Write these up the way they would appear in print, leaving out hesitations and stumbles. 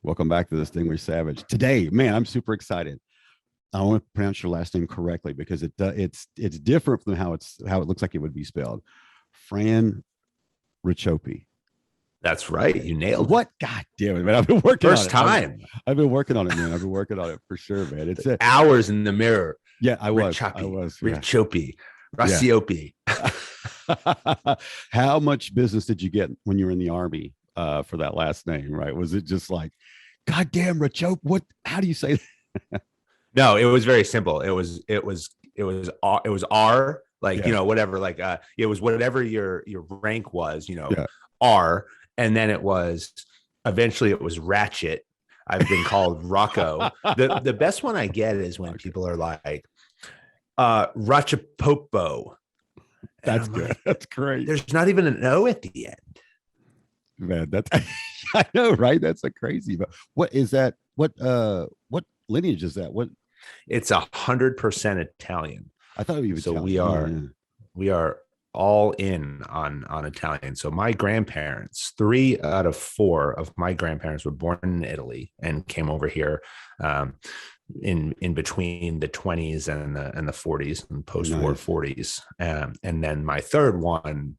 Welcome back to Distinguished Savage. Today, man, I'm super excited. I want to pronounce your last name correctly because it's different from how it looks like it would be spelled. Fran Racioppi. That's right. You nailed it. What? God damn it, man. I've been working First on it. time. I've been working on it, man. I've been working on it for sure, man. It's hours in the mirror. Yeah, I was. Racioppi. Racioppi. Yeah. How much business did you get when you were in the Army for that last name, right? Was it just like, God damn, Racioppi? What? How do you say that? No, it was very simple. It was R, like, Yeah. whatever, like, it was whatever your rank was, Yeah. R. And then eventually it was Ratchet. I've been called Rocco. The best one I get is when people are like, Rachapopo. That's good. Like, that's great. There's not even an O at the end. Man, that's I know, right? That's a crazy. But what is that? What lineage is that? What? It's 100% Italian. I thought it was so. Italian. We are all in on Italian. So my grandparents, 3 out of 4 of my grandparents were born in Italy and came over here in between the 20s and the 40s and post-war 40s. And then my third one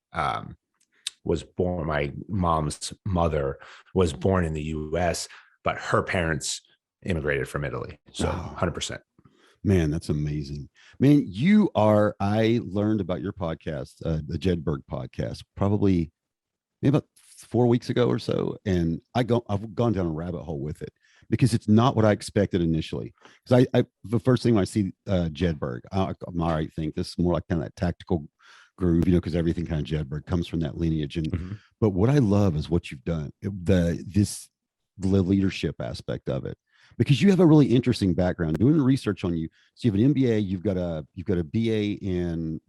was born. My mom's mother was born in the U.S., but her parents immigrated from Italy. So 100%. Man, that's amazing. Man, I learned about your podcast, the Jedburgh podcast, probably maybe about 4 weeks ago or so. And I've gone down a rabbit hole with it because it's not what I expected initially. Because I the first thing when I see Jedburgh, I think this is more like kind of that tactical groove, because everything kind of Jedburgh comes from that lineage. And but what I love is what you've done, the leadership aspect of it. Because you have a really interesting background. Doing the research on you, so you have an MBA, you've got a BA in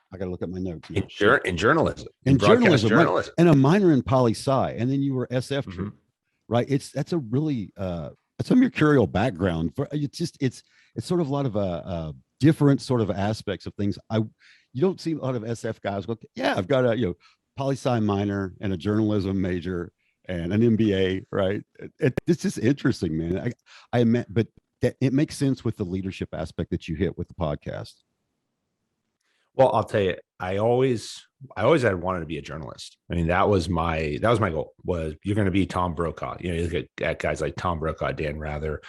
I got to look at my notes. In journalism, in journalism, right? And a minor in poli sci, and then you were SF troop, right? That's a really it's a mercurial background. It's sort of a lot of different sort of aspects of things. You don't see a lot of SF guys go, yeah, I've got a poli sci minor and a journalism major and an MBA, right? It's just interesting, man. But it makes sense with the leadership aspect that you hit with the podcast. Well, I'll tell you, I always had wanted to be a journalist. I mean, that was my goal. Was you're going to be Tom Brokaw? You look at guys like Tom Brokaw, Dan Rather,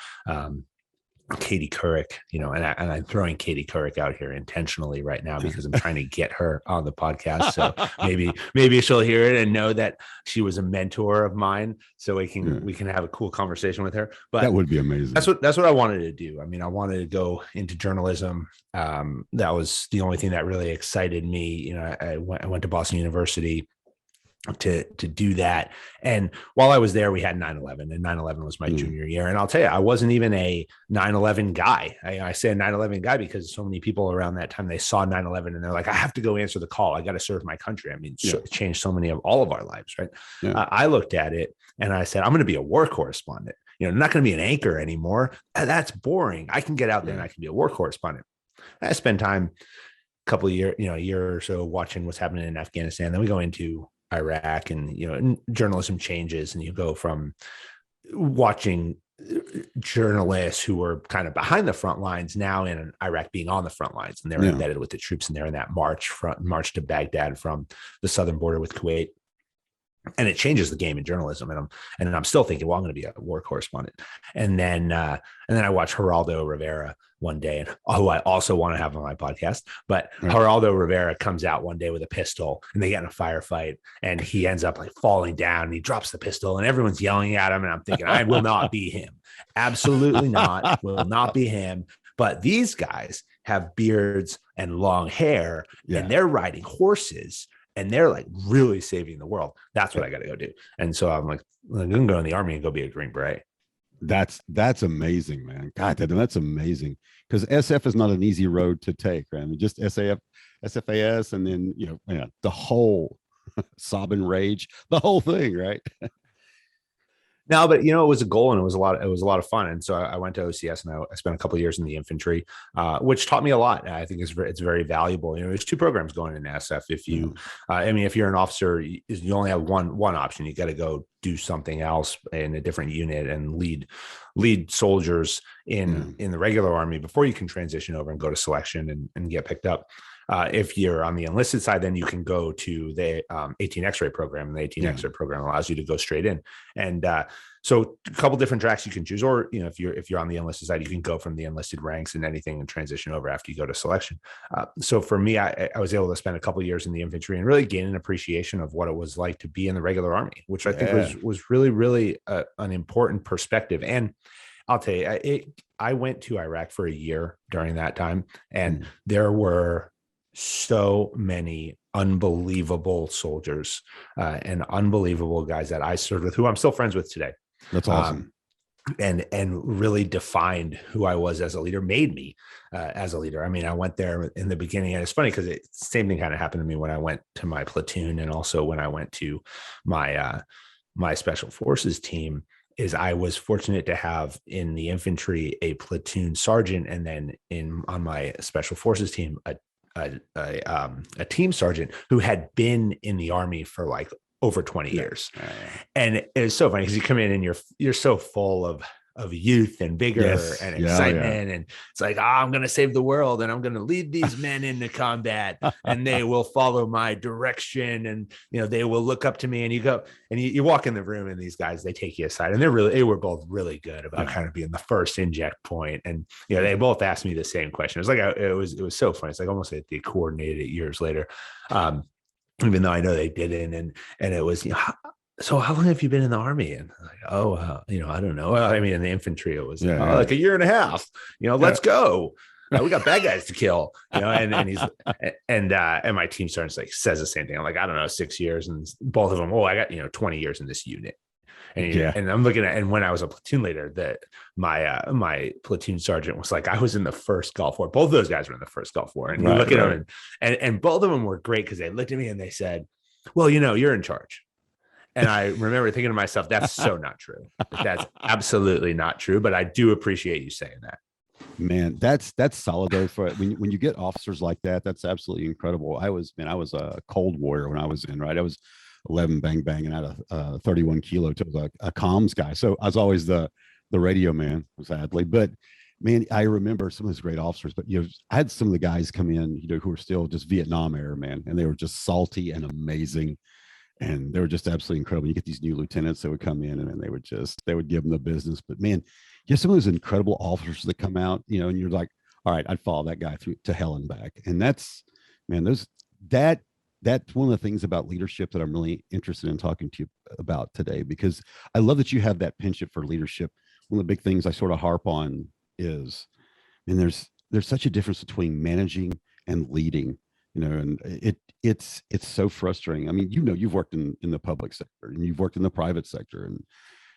Katie Couric, and I'm throwing Katie Couric out here intentionally right now because I'm trying to get her on the podcast. So maybe she'll hear it and know that she was a mentor of mine. So we can have a cool conversation with her. But that would be amazing. That's what I wanted to do. I mean, I wanted to go into journalism. That was the only thing that really excited me. I went to Boston University to do that. And while I was there, we had 9/11, and 9/11 was my junior year. And I'll tell you, I wasn't even a 9/11 guy. I say a 9/11 guy because so many people around that time, they saw 9/11 and they're like, I have to go answer the call. I got to serve my country. I mean, it changed so many of all of our lives, right? Yeah. I looked at it and I said, I'm going to be a war correspondent. I'm not going to be an anchor anymore. That's boring. I can get out there and I can be a war correspondent. I spent time, a year or so watching what's happening in Afghanistan. Then we go into Iraq, and journalism changes, and you go from watching journalists who were kind of behind the front lines now in Iraq being on the front lines, and they're embedded with the troops, and they're in that march to Baghdad from the southern border with Kuwait. And it changes the game in journalism. And I'm still thinking, well, I'm going to be a war correspondent. And then I watched Geraldo Rivera one day, and who I also want to have on my podcast. But Geraldo Rivera comes out one day with a pistol, and they get in a firefight, and he ends up like falling down, and he drops the pistol, and everyone's yelling at him. And I'm thinking, I will not be him. Absolutely not. Will not be him. But these guys have beards and long hair, and they're riding horses. And they're like really saving the world. That's what I got to go do. And so I'm like, I'm going to go in the Army and go be a Green Beret. That's amazing, man. God, that's amazing. Because SF is not an easy road to take, right? I mean, just SFAS, and then, the whole sob and rage, the whole thing, right? No, but it was a goal, and it was a lot of fun. And so I went to OCS, and I spent a couple of years in the infantry, which taught me a lot. I think it's very valuable. There's two programs going in SF. If you, if you're an officer, you only have one option. You got to go do something else in a different unit and lead soldiers in the regular army before you can transition over and go to selection and get picked up. If you're on the enlisted side, then you can go to the 18 X-ray program, and the 18 X-ray program allows you to go straight in. And so a couple different tracks you can choose, or if you're on the enlisted side, you can go from the enlisted ranks and anything and transition over after you go to selection. So for me, I was able to spend a couple of years in the infantry and really gain an appreciation of what it was like to be in the regular army, which I think was really, really an important perspective. And I'll tell you, I went to Iraq for a year during that time, and there were so many unbelievable soldiers and unbelievable guys that I served with, who I'm still friends with today. That's awesome. And really defined who I was as a leader, made me as a leader. I mean, I went there in the beginning, and it's funny because the same thing kind of happened to me when I went to my platoon, and also when I went to my my special forces team. Is I was fortunate to have in the infantry a platoon sergeant, and then on my special forces team a team sergeant who had been in the army for like over 20 years. And it was so funny because you come in and you're so full of youth and vigor and excitement. And it's like, I'm going to save the world, and I'm going to lead these men into combat, and they will follow my direction. And, they will look up to me, and you go and you walk in the room, and these guys, they take you aside, and they were both really good about kind of being the first inject point. And, they both asked me the same question. It's like, it was so funny. It's like almost like they coordinated it years later. Even though I know they didn't. And it was, so how long have you been in the army? And like, I don't know. I mean, in the infantry, it was like a year and a half, let's go. We got bad guys to kill, and he's, and my team sergeant like says the same thing. I'm like, I don't know, 6 years. And both of them, I got, 20 years in this unit. And I'm looking at, and when I was a platoon leader, that my platoon sergeant was like, I was in the first Gulf War. Both of those guys were in the first Gulf War. And you look at them, and both of them were great because they looked at me and they said, well, you're in charge. And I remember thinking to myself, that's so not true. That's absolutely not true. But I do appreciate you saying that. Man, that's solid though. For when you get officers like that, that's absolutely incredible. I was a cold warrior when I was in, right? I was 11 bang bang and out of 31 kilo to a comms guy. So I was always the radio man, sadly. But man, I remember some of those great officers. But I had some of the guys come in, who were still just Vietnam era, man, and they were just salty and amazing. And they were just absolutely incredible. You get these new lieutenants that would come in, and then they would give them the business. But man, you have some of those incredible officers that come out, and you're like, all right, I'd follow that guy through to hell and back. And that's one of the things about leadership that I'm really interested in talking to you about today, because I love that you have that penchant for leadership. One of the big things I sort of harp on is, and there's such a difference between managing and leading. And it's so frustrating. I mean, you've worked in the public sector, and you've worked in the private sector,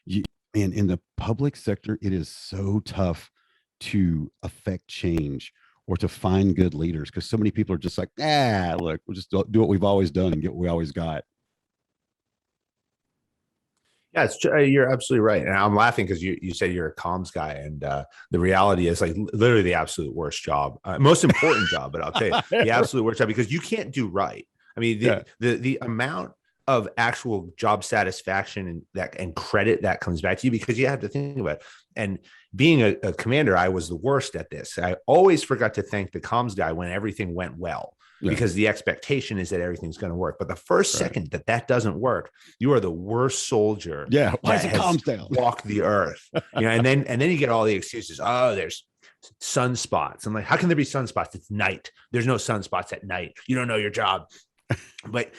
and in the public sector, it is so tough to affect change or to find good leaders, because so many people are just like, look, we'll just do what we've always done and get what we always got. Yeah, you're absolutely right. And I'm laughing because you said you're a comms guy, and the reality is like literally the absolute worst job, most important job, but I'll tell you the absolute worst job, because you can't do right. I mean, the amount of actual job satisfaction and credit that comes back to you, because you have to think about it. And being a commander, I was the worst at this. I always forgot to thank the comms guy when everything went well. Because the expectation is that everything's going to work. But the first second that doesn't work, you are the worst soldier. Yeah. Why is it calms down? Walk the earth. And then you get all the excuses. Oh, there's sunspots. I'm like, how can there be sunspots? It's night. There's no sunspots at night. You don't know your job. But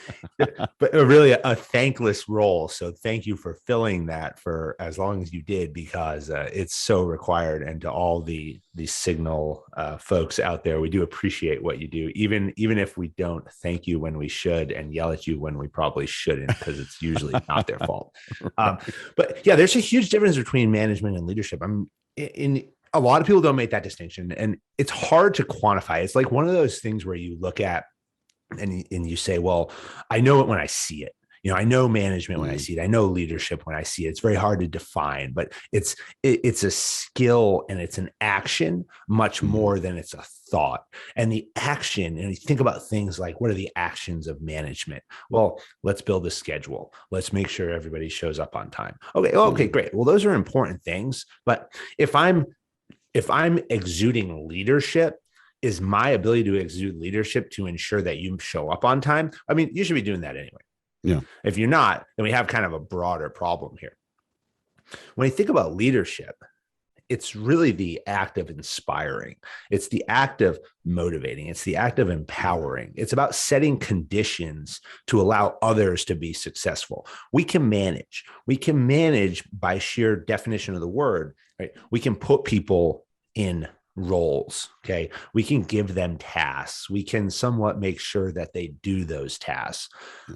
really a thankless role. So thank you for filling that for as long as you did, because it's so required. And to all the signal folks out there, we do appreciate what you do, even if we don't thank you when we should and yell at you when we probably shouldn't, because it's usually not their fault. But yeah, there's a huge difference between management and leadership. A lot of people don't make that distinction, and it's hard to quantify. It's like one of those things where you look at and you say, well, I know it when I see it. I know management when I see it. I know leadership when I see it. It's very hard to define, but it's a skill and it's an action much more than it's a thought. And the action, and you think about things like, what are the actions of management? Well, let's build a schedule. Let's make sure everybody shows up on time. Okay, great. Well, those are important things. But if I'm exuding leadership, is my ability to exude leadership to ensure that you show up on time? I mean, you should be doing that anyway. Yeah. If you're not, then we have kind of a broader problem here. When you think about leadership, it's really the act of inspiring. It's the act of motivating. It's the act of empowering. It's about setting conditions to allow others to be successful. We can manage. We can manage by sheer definition of the word, right? We can put people in roles. Okay. We can give them tasks. We can somewhat make sure that they do those tasks.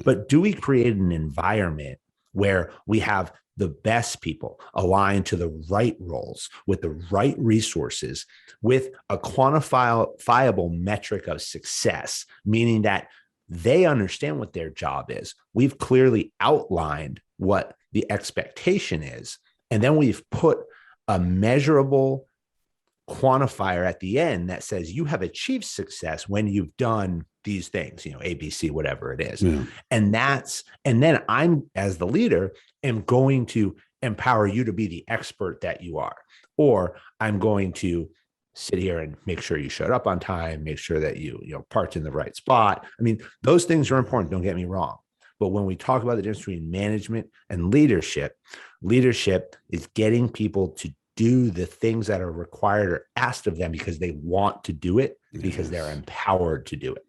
But do we create an environment where we have the best people aligned to the right roles with the right resources, with a quantifiable metric of success, meaning that they understand what their job is? We've clearly outlined what the expectation is, and then we've put a measurable quantifier at the end that says you have achieved success when you've done these things, A, B, C, whatever it is. Yeah. And then I'm, as the leader, am going to empower you to be the expert that you are, or I'm going to sit here and make sure you showed up on time, make sure that you parked in the right spot. I mean, those things are important. Don't get me wrong. But when we talk about the difference between management and leadership is getting people to do the things that are required or asked of them because they want to do it, because they're empowered to do it.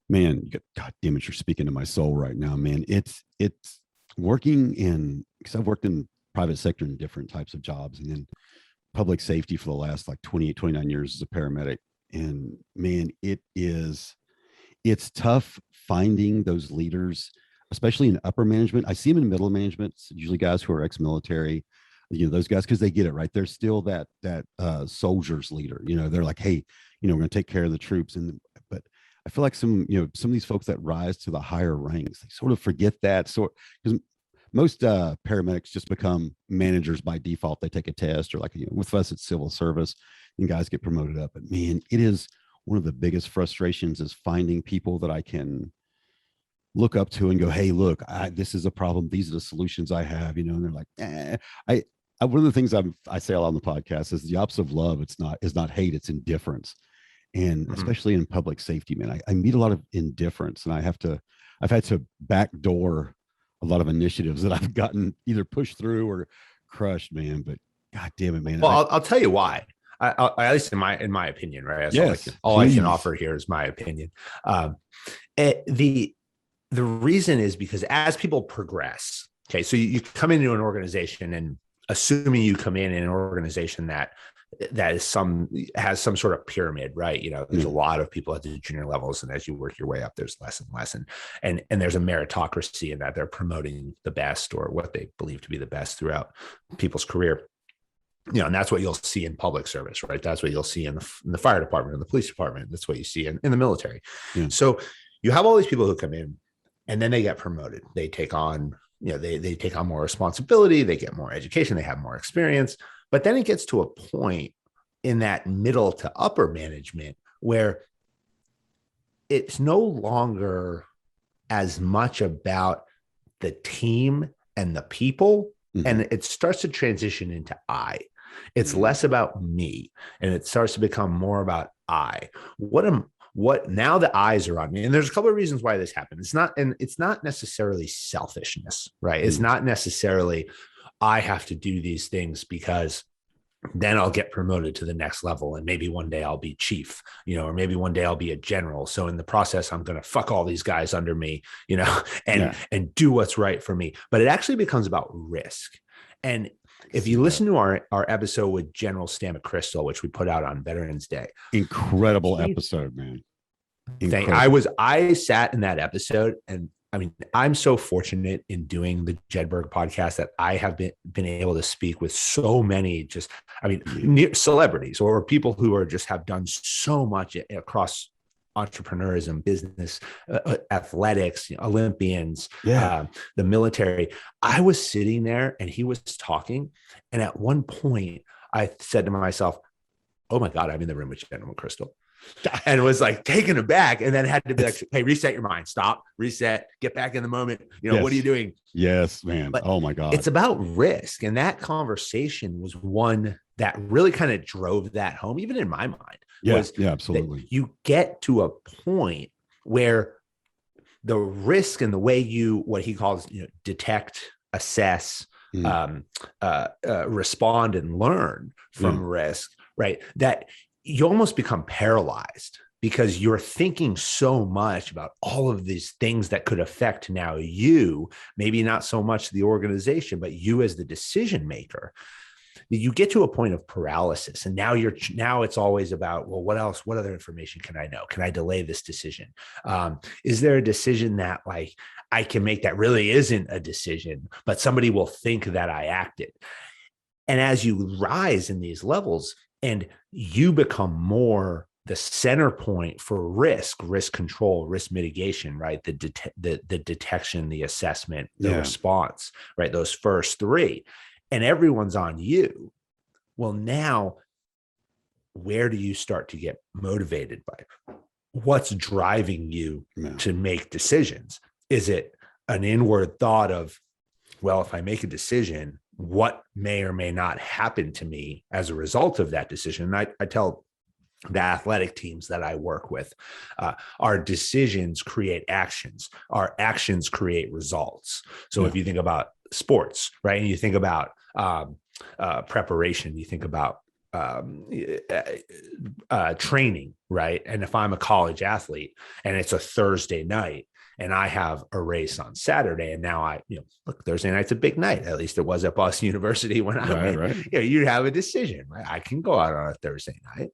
Man, God damn it, you're speaking to my soul right now, man. It's working because I've worked in private sector in different types of jobs, and then public safety for the last 28, 29 years as a paramedic. And man, it's tough finding those leaders, especially in upper management. I see them in middle management. It's usually guys who are ex-military, those guys, because they get it right. They're still that soldier's leader. They're like, hey, we're going to take care of the troops. But I feel like some of these folks that rise to the higher ranks, they sort of forget that. Because most paramedics just become managers by default. They take a test, or with us, it's civil service, and guys get promoted up. But man, it is one of the biggest frustrations is finding people that I can look up to and go, hey, look, this is a problem. These are the solutions I have, and they're like, one of the things I say a lot on the podcast is the opposite of love. Is not hate, it's indifference. And especially in public safety, man, I meet a lot of indifference, and I've had to backdoor a lot of initiatives that I've gotten either pushed through or crushed, man. But God damn it, man. Well, I'll tell you why. At least in my opinion, right? Yes, all I can offer here is my opinion. The reason is because as people progress, okay, so you come into an organization, and assuming you come in an organization that has some sort of pyramid, right? There's a lot of people at the junior levels, and as you work your way up, there's less and less, and there's a meritocracy in that they're promoting the best or what they believe to be the best throughout people's career. And that's what you'll see in public service, right? That's what you'll see in the fire department, in the police department. That's what you see in the military. Yeah. So you have all these people who come in, and then they get promoted. They take on, they take on more responsibility. They get more education. They have more experience. But then it gets to a point in that middle to upper management where it's no longer as much about the team and the people, and it starts to transition into I. It's less about me, and it starts to become more about I. What now the eyes are on me. And there's a couple of reasons why this happens. It's not necessarily selfishness, right? It's not necessarily I have to do these things because then I'll get promoted to the next level. And maybe one day I'll be chief, or maybe one day I'll be a general. So in the process, I'm going to fuck all these guys under me, and do what's right for me. But it actually becomes about risk. And if you listen to our episode with General Stan McChrystal, which we put out on Veterans Day, incredible episode, man. I sat in that episode, and I mean, I'm so fortunate in doing the Jedburgh podcast that I have been able to speak with so many celebrities or people who are just have done so much across entrepreneurism, business, athletics, Olympians, Yeah. the military. I was sitting there and he was talking. And at one point I said to myself, oh my God, I'm in the room with Gentleman Crystal. And was like taken aback, and then had to be like, hey, reset your mind, stop, reset, get back in the moment. Yes. What are you doing? Yes, man. But oh my God. it's about risk. And that conversation was one that really kind of drove that home, even in my mind. Yeah, absolutely. You get to a point where the risk and the way you, what he calls, detect, assess, respond and learn from risk, right? That you almost become paralyzed because you're thinking so much about all of these things that could affect now you, maybe not so much the organization, but you as the decision maker. You get to a point of paralysis, and now it's always about, well, what else? What other information can I know? Can I delay this decision? Is there a decision that like I can make that really isn't a decision, but somebody will think that I acted? And as you rise in these levels and you become more the center point for risk control, risk mitigation, right? The detection, the assessment, the response, right? Those first three. And everyone's on you. Well, now, where do you start to get motivated by? What's driving you to make decisions? Is it an inward thought of, well, if I make a decision, what may or may not happen to me as a result of that decision? And I tell the athletic teams that I work with, our decisions create actions. Our actions create results. So if you think about sports, right, and you think about preparation, you think about training, right? And if I'm a college athlete and it's a Thursday night and I have a race on Saturday, and now look, Thursday night's a big night. At least it was at Boston University when I went. Right. You have a decision, right? I can go out on a Thursday night,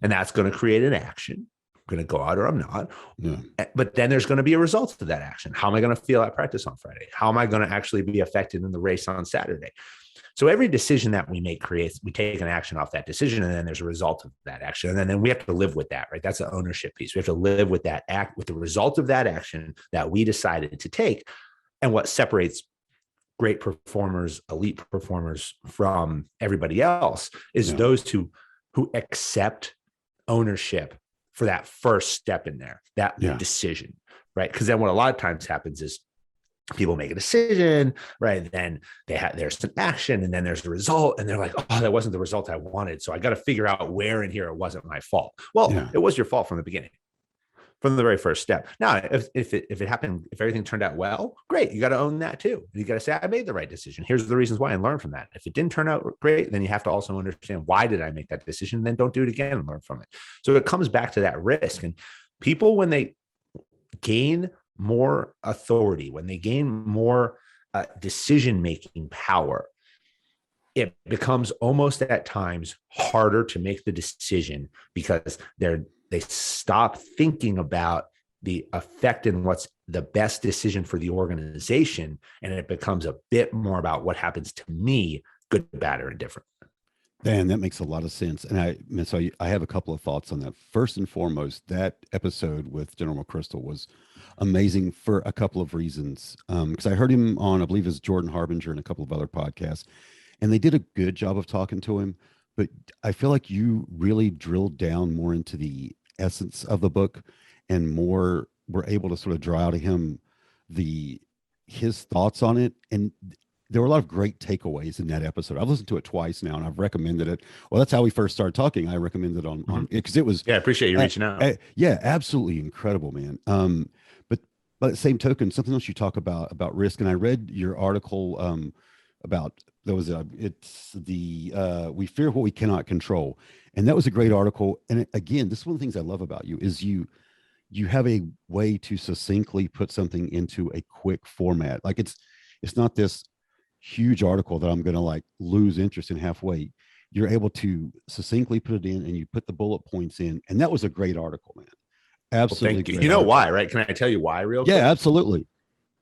and that's going to create an action. I'm going to go out or I'm not. Yeah. But then there's going to be a result to that action. How am I going to feel at practice on Friday? How am I going to actually be affected in the race on Saturday? So every decision that we make we take an action off that decision, and then there's a result of that action. And then we have to live with that, right? That's the ownership piece. We have to live with that with the result of that action that we decided to take. And what separates great performers, elite performers from everybody else is those who accept ownership for that first step in there, that decision, right? Because then what a lot of times happens is people make a decision, right? Then there's some action, and then there's a result, and they're like, oh, that wasn't the result I wanted. So I got to figure out where in here it wasn't my fault. Well, it was your fault from the beginning, from the very first step. Now, if it happened, if everything turned out well, great. You got to own that too. You got to say, I made the right decision. Here's the reasons why, and learn from that. If it didn't turn out great, then you have to also understand, why did I make that decision? And then don't do it again and learn from it. So it comes back to that risk. And people, when they gain more authority, when they gain more decision-making power, it becomes almost at times harder to make the decision, because they stop thinking about the effect and what's the best decision for the organization. And it becomes a bit more about what happens to me, good, bad, or indifferent. Dan, that makes a lot of sense. And I have a couple of thoughts on that. First and foremost, that episode with General McChrystal was amazing for a couple of reasons. Because I heard him on, I believe, it was Jordan Harbinger and a couple of other podcasts, and they did a good job of talking to him. But I feel like you really drilled down more into the essence of the book, and more were able to sort of draw out of him his thoughts on it. And there were a lot of great takeaways in that episode. I've listened to it twice now, and I've recommended it. Well, that's how we first started talking. I recommended it on because it was. Yeah, I appreciate you reaching out. Yeah, absolutely incredible, man. But by the same token, something else you talk about risk, and I read your article about we fear what we cannot control, and that was a great article. And again, this is one of the things I love about you is you have a way to succinctly put something into a quick format. Like it's not this huge article that I'm going to like lose interest in halfway. You're able to succinctly put it in, and you put the bullet points in. And that was a great article, man. Absolutely. Well, thank you. You know why, right? Can I tell you why real quick? Yeah, absolutely.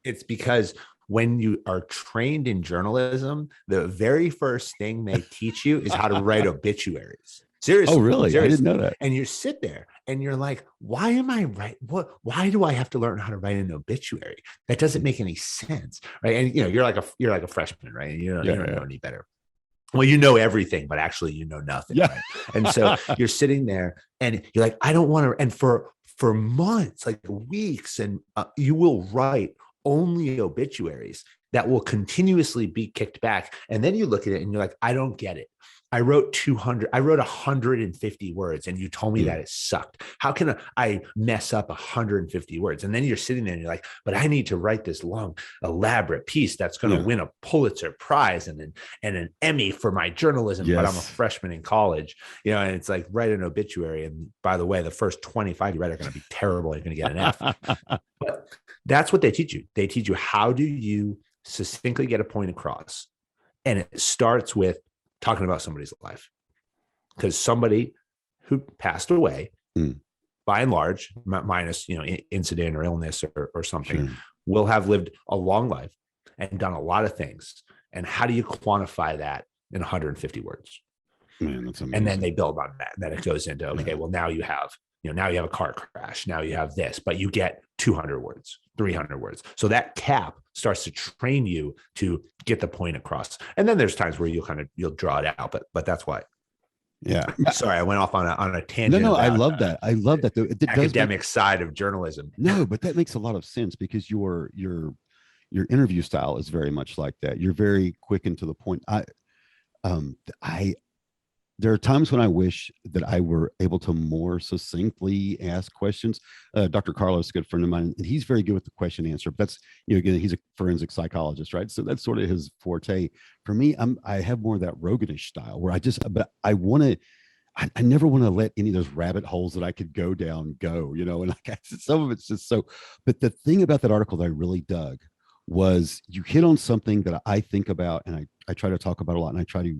It's because when you are trained in journalism, the very first thing they teach you is how to write obituaries. Seriously. Oh, really? I Seriously. didn't know that. And you sit there and you're like, why am I right? Why do I have to learn how to write an obituary? That doesn't make any sense. Right. And you're like a freshman, right? And you don't know any better. Well, you know everything, but actually you know nothing. Yeah. Right. And so you're sitting there and you're like, I don't want to. And for months, like weeks, and you will write only obituaries that will continuously be kicked back. And then you look at it and you're like, I don't get it. I wrote 150 words and you told me that it sucked. How can I mess up 150 words? And then you're sitting there and you're like, but I need to write this long, elaborate piece that's going to win a Pulitzer Prize and an Emmy for my journalism. But I'm a freshman in college, and it's like, write an obituary. And by the way, the first 25 you write are going to be terrible. You're going to get an F. But that's what they teach you. They teach you, how do you succinctly get a point across? And it starts with talking about somebody's life, because somebody who passed away, by and large, minus incident or illness or something, will have lived a long life and done a lot of things. And how do you quantify that in 150 words? Man, that's amazing. And then they build on that. And then it goes into, okay, well, now you have a car crash. Now you have this, but you get 200 words, 300 words. So that cap starts to train you to get the point across. And then there's times where you'll draw it out, but that's why. Yeah. Sorry, I went off on a tangent. No, I love that. I love that. The academic side of journalism. No, but that makes a lot of sense, because your interview style is very much like that. You're very quick and to the point. There are times when I wish that I were able to more succinctly ask questions. Dr. Carlos, a good friend of mine, and he's very good with the question answer. But that's, again, he's a forensic psychologist, right? So that's sort of his forte. For me, I have more of that Roganish style where I never want to let any of those rabbit holes that I could go down go, and some of it's just so. But the thing about that article that I really dug was you hit on something that I think about, and I try to talk about a lot, and I try to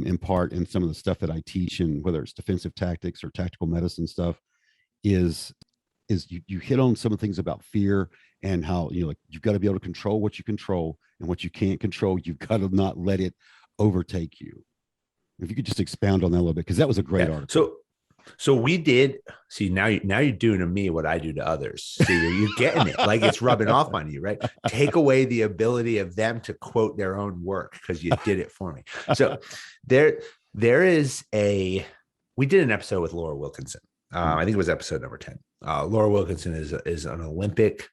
impart in some of the stuff that I teach, and whether it's defensive tactics or tactical medicine stuff, is you hit on some of the things about fear, and how, you've got to be able to control what you control, and what you can't control, you've got to not let it overtake you. If you could just expound on that a little bit, because that was a great article. So we did see, now you're doing to me what I do to others. See, you're getting it, like it's rubbing off on you, right? Take away the ability of them to quote their own work, because you did it for me. So there is we did an episode with Laura Wilkinson. I think it was episode number 10. Laura Wilkinson is an Olympic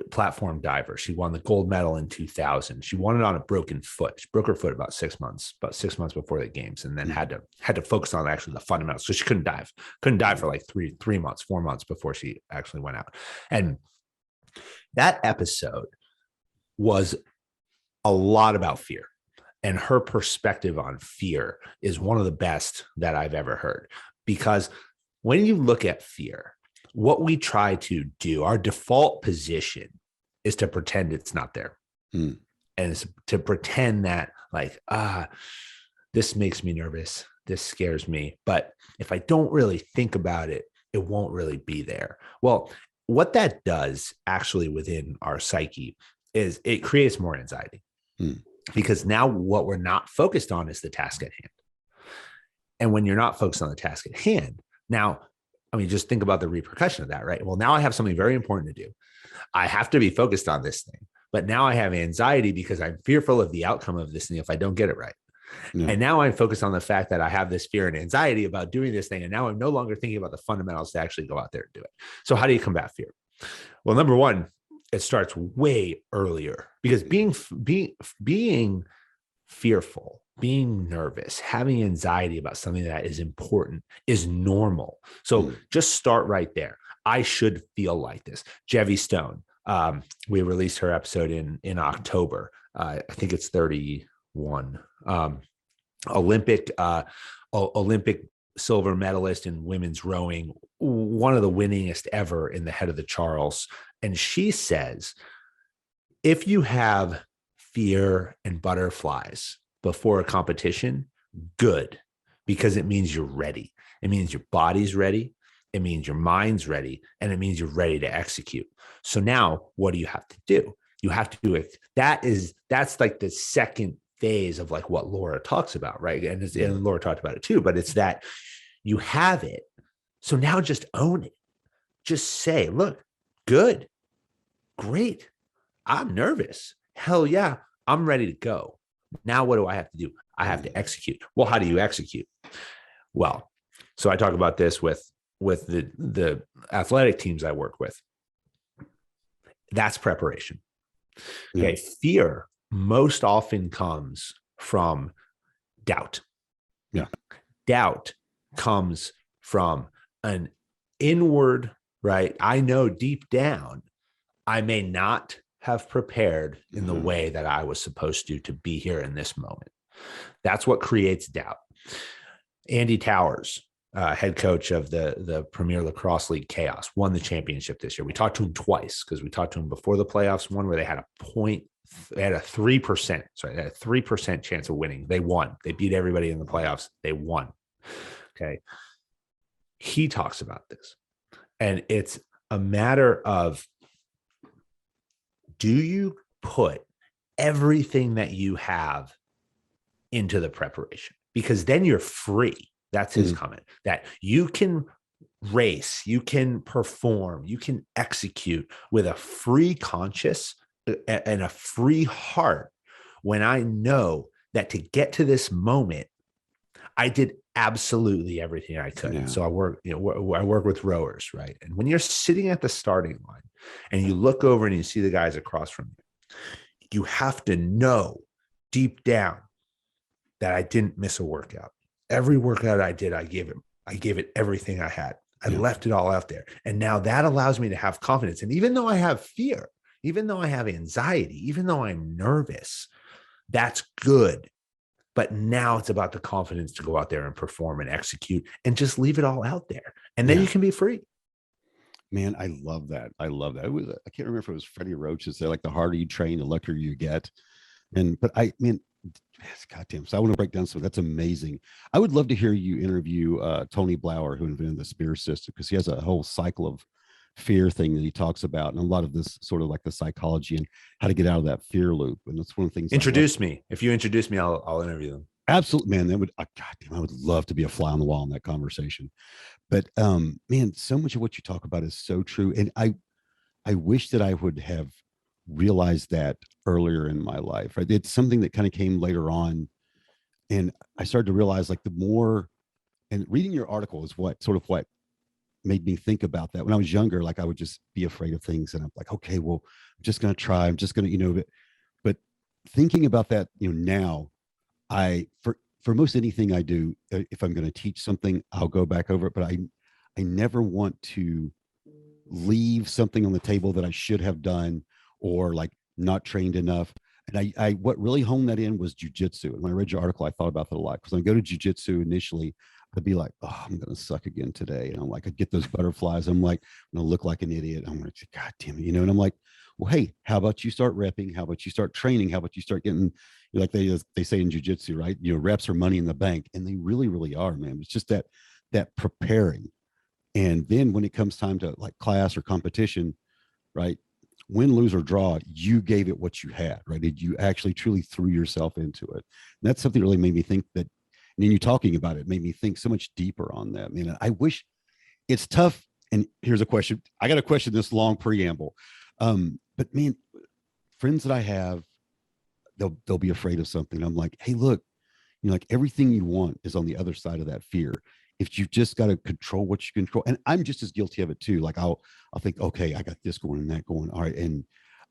platform diver. She won the gold medal in 2000. She won it on a broken foot. She broke her foot about 6 months before the games, and then had to focus on actually the fundamentals. So she couldn't dive for like 3 months, 4 months before she actually went out. And that episode was a lot about fear, and her perspective on fear is one of the best that I've ever heard, because when you look at fear, what we try to do, our default position, is to pretend it's not there. And it's to pretend that, like, this makes me nervous, this scares me. But if I don't really think about it, it won't really be there. Well, what that does actually within our psyche is it creates more anxiety, because now what we're not focused on is the task at hand. And when you're not focused on the task at hand, now, just think about the repercussion of that, right? Well, now I have something very important to do. I have to be focused on this thing, but now I have anxiety because I'm fearful of the outcome of this thing if I don't get it right. And now I'm focused on the fact that I have this fear and anxiety about doing this thing. And now I'm no longer thinking about the fundamentals to actually go out there and do it. So how do you combat fear? Well, number one, it starts way earlier, because being fearful, being nervous, having anxiety about something that is important is normal. So just start right there. I should feel like this. Jevy Stone, we released her episode in October. I think it's 31. Olympic silver medalist in women's rowing, one of the winningest ever in the Head of the Charles. And she says, if you have fear and butterflies before a competition, good, because it means you're ready. It means your body's ready. It means your mind's ready, and it means you're ready to execute. So now what do you have to do? You have to do it. That's like the second phase of like what Laura talks about, right? And Laura talked about it too, but it's that you have it. So now just own it. Just say, look, good, great. I'm nervous. Hell yeah, I'm ready to go. Now what do I have to do? I have to execute. Well, how do you execute? Well, so I talk about this with the athletic teams I work with. That's preparation. Okay. Fear most often comes from doubt. Yeah. Doubt comes from an inward, right? I know deep down, I may not have prepared in the way that I was supposed to be here in this moment. That's what creates doubt. Andy Towers, head coach of the Premier Lacrosse League Chaos, won the championship this year. We talked to him twice because we talked to him before the playoffs, one where they had they had a 3%, sorry, they had a 3% chance of winning. They won. They beat everybody in the playoffs. They won. Okay. He talks about this, and it's a matter of, do you put everything that you have into the preparation? Because then you're free. That's his comment, that you can race, you can perform, you can execute with a free conscience and a free heart when I know that to get to this moment, I did absolutely everything I could. Yeah. So I work with rowers, right? And when you're sitting at the starting line and you look over and you see the guys across from you, you have to know deep down that I didn't miss a workout. Every workout I did, I gave it everything I had. I left it all out there. And now that allows me to have confidence. And even though I have fear, even though I have anxiety, even though I'm nervous, that's good. But now it's about the confidence to go out there and perform and execute and just leave it all out there. And then you can be free. Man, I love that. I love that. I can't remember if it was Freddie Roach that said, like, the harder you train, the luckier you get. But I mean, goddamn. So I want to break down some. That's amazing. I would love to hear you interview Tony Blauer, who invented the spear system, because he has a whole cycle of fear thing that he talks about, and a lot of this sort of like the psychology and how to get out of that fear loop. And that's one of the things. Introduce me. If you introduce me, I'll interview them. Absolutely, man. That would, goddamn, I would love to be a fly on the wall in that conversation. But man, so much of what you talk about is so true, and I wish that I would have realized that earlier in my life. Right, it's something that kind of came later on, and I started to realize, like, the more, and reading your article is what made me think about that. When I was younger, like, I would just be afraid of things, and I'm like, okay, well, I'm just going to try. I'm just going to, but thinking about that, now, for most anything I do, if I'm going to teach something, I'll go back over it, but I never want to leave something on the table that I should have done, or like not trained enough. And I what really honed that in was jujitsu. And when I read your article, I thought about that a lot, because when I go to jujitsu initially, I'd be like, oh, I'm going to suck again today. And I'm like, I get those butterflies. I'm like, I'm going to look like an idiot. I'm going to say, God damn it. And I'm like, well, hey, how about you start repping? How about you start training? How about you start getting, like they say in jujitsu, right? Reps are money in the bank. And they really, really are, man. It's just that preparing. And then when it comes time to like class or competition, right? Win, lose, or draw, you gave it what you had, right? You actually truly threw yourself into it. And that's something that really made me think that, and then you talking about it made me think so much deeper on that. Man, I wish. It's tough. And here's a question. I got a question, this long preamble. But man, friends that I have, they'll be afraid of something. I'm like, hey, look, like, everything you want is on the other side of that fear. If you just got to control what you control, and I'm just as guilty of it too. Like, I'll think, okay, I got this going and that going. All right. And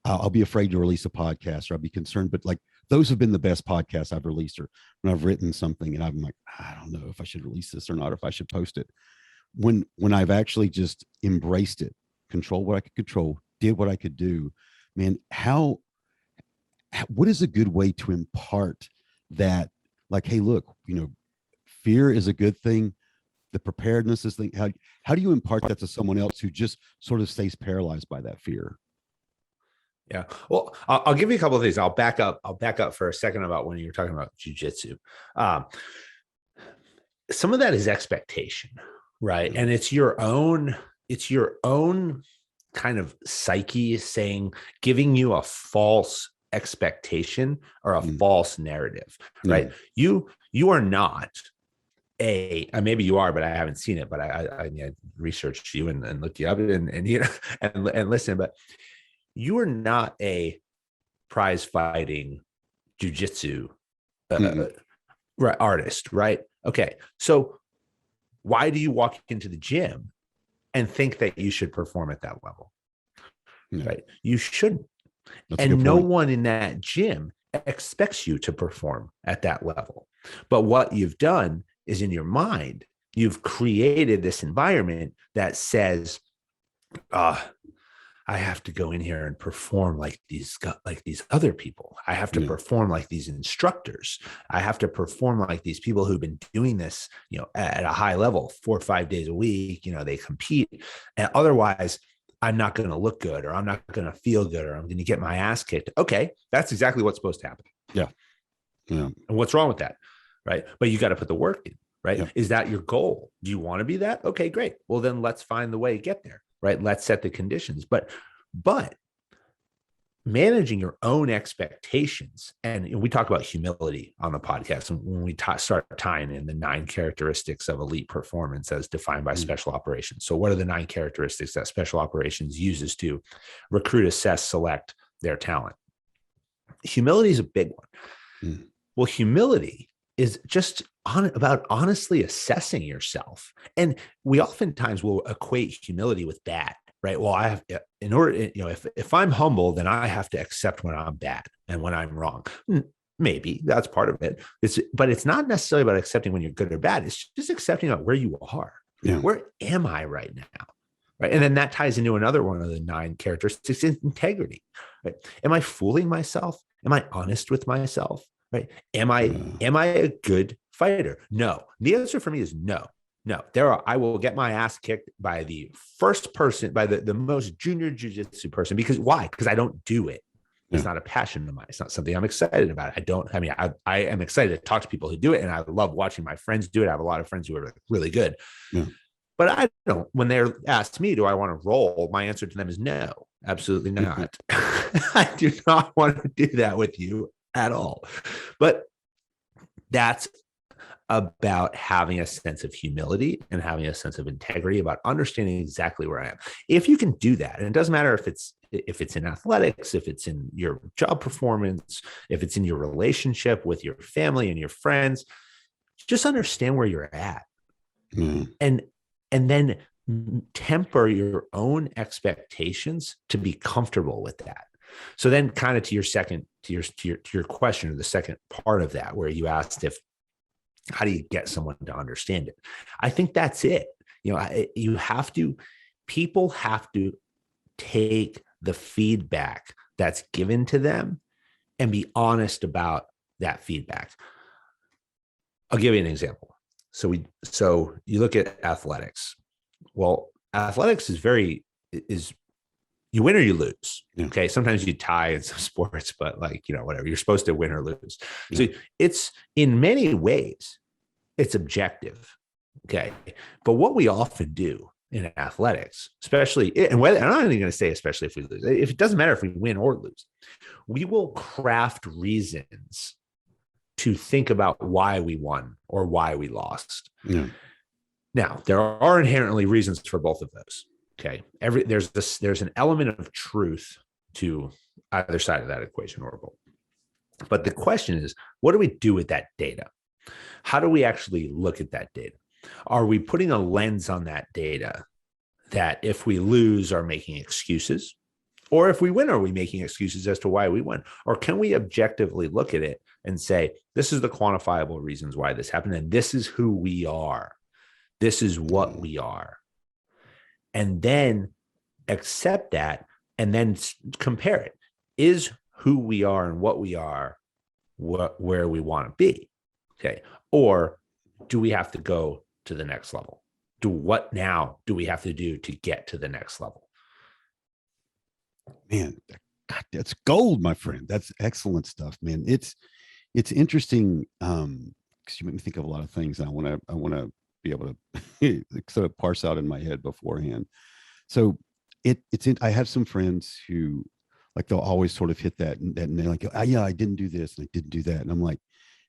I'll be afraid to release a podcast, or I'll be concerned, but like, those have been the best podcasts I've released, or when I've written something and I'm like, I don't know if I should release this or not, or if I should post it. When I've actually just embraced it, control what I could control, did what I could do, man, what is a good way to impart that? Like, hey, look, fear is a good thing. The preparedness is how do you impart that to someone else who just sort of stays paralyzed by that fear? Yeah. Well, I'll give you a couple of things. I'll back up for a second about when you're talking about jujitsu. Some of that is expectation, right? And it's your own kind of psyche giving you a false expectation or a false narrative, right? Yeah. You are not maybe you are, but I haven't seen it, but I researched you and looked you up and you know, and listen, but you are not a prize fighting jujitsu artist, right? Okay. So why do you walk into the gym and think that you should perform at that level? Yeah. Right? You shouldn't. That's and no one in that gym expects you to perform at that level. But what you've done is in your mind, you've created this environment that says, I have to go in here and perform like these other people. I have to perform like these instructors. I have to perform like these people who've been doing this, you know, at a high level 4 or 5 days a week. You know, they compete, and otherwise I'm not going to look good, or I'm not going to feel good, or I'm going to get my ass kicked. Okay, that's exactly what's supposed to happen. Yeah. And what's wrong with that? Right. But you got to put the work in. Right. Yeah. Is that your goal? Do you want to be that? Okay, great. Well, then let's find the way to get there. Right. Let's set the conditions. But managing your own expectations, and we talk about humility on the podcast, and when we start tying in the 9 characteristics of elite performance as defined by special operations. So what are the 9 characteristics that special operations uses to recruit, assess, select their talent? Humility is a big one. Well, humility is just about honestly assessing yourself. And we oftentimes will equate humility with bad, right? Well, I have, in order, you know, if I'm humble, then I have to accept when I'm bad and when I'm wrong. Maybe that's part of it. But it's not necessarily about accepting when you're good or bad. It's just accepting about where you are. Yeah. Where am I right now? Right. And then that ties into another one of the 9 characteristics, integrity. Right? Am I fooling myself? Am I honest with myself? Right? Am I a good fighter? No. The answer for me is no. I will get my ass kicked by the first person, by the most junior jiu-jitsu person. Because why? Because I don't do it. It's not a passion of mine. It's not something I'm excited about. I am excited to talk to people who do it, and I love watching my friends do it. I have a lot of friends who are really good. Yeah. But I don't, when they're asked me, do I want to roll? My answer to them is no, absolutely not. I do not want to do that with you at all. But that's about having a sense of humility and having a sense of integrity, about understanding exactly where I am. If you can do that, and it doesn't matter if it's in athletics, if it's in your job performance, if it's in your relationship with your family and your friends, just understand where you're at. And then temper your own expectations to be comfortable with that. So then, kind of to your question, or the second part of that, where you asked how do you get someone to understand it? I think that's it. You know, people have to take the feedback that's given to them and be honest about that feedback. I'll give you an example. So you look at athletics. Well, athletics is you win or you lose. Okay. Sometimes you tie in some sports, but whatever, you're supposed to win or lose. So it's, in many ways, it's objective. Okay. But what we often do in athletics, especially, and I'm not even going to say, especially if we lose, if it doesn't matter if we win or lose, we will craft reasons to think about why we won or why we lost. Yeah. Now, there are inherently reasons for both of those. Okay. There's an element of truth to either side of that equation or both. But the question is, what do we do with that data? How do we actually look at that data? Are we putting a lens on that data that if we lose are making excuses? Or if we win, are we making excuses as to why we won? Or can we objectively look at it and say, this is the quantifiable reasons why this happened, and this is who we are. This is what we are. And then accept that and then compare it. Is who we are and what we are where we want to be? Okay. Or do we have to go to the next level? What now do we have to do to get to the next level? Man, that's gold, my friend. That's excellent stuff, man. It's interesting because you make me think of a lot of things. I want to be able to sort of parse out in my head beforehand. So I have some friends who like they'll always sort of hit that, and they're like, oh, yeah, I didn't do this and I didn't do that. And I'm like,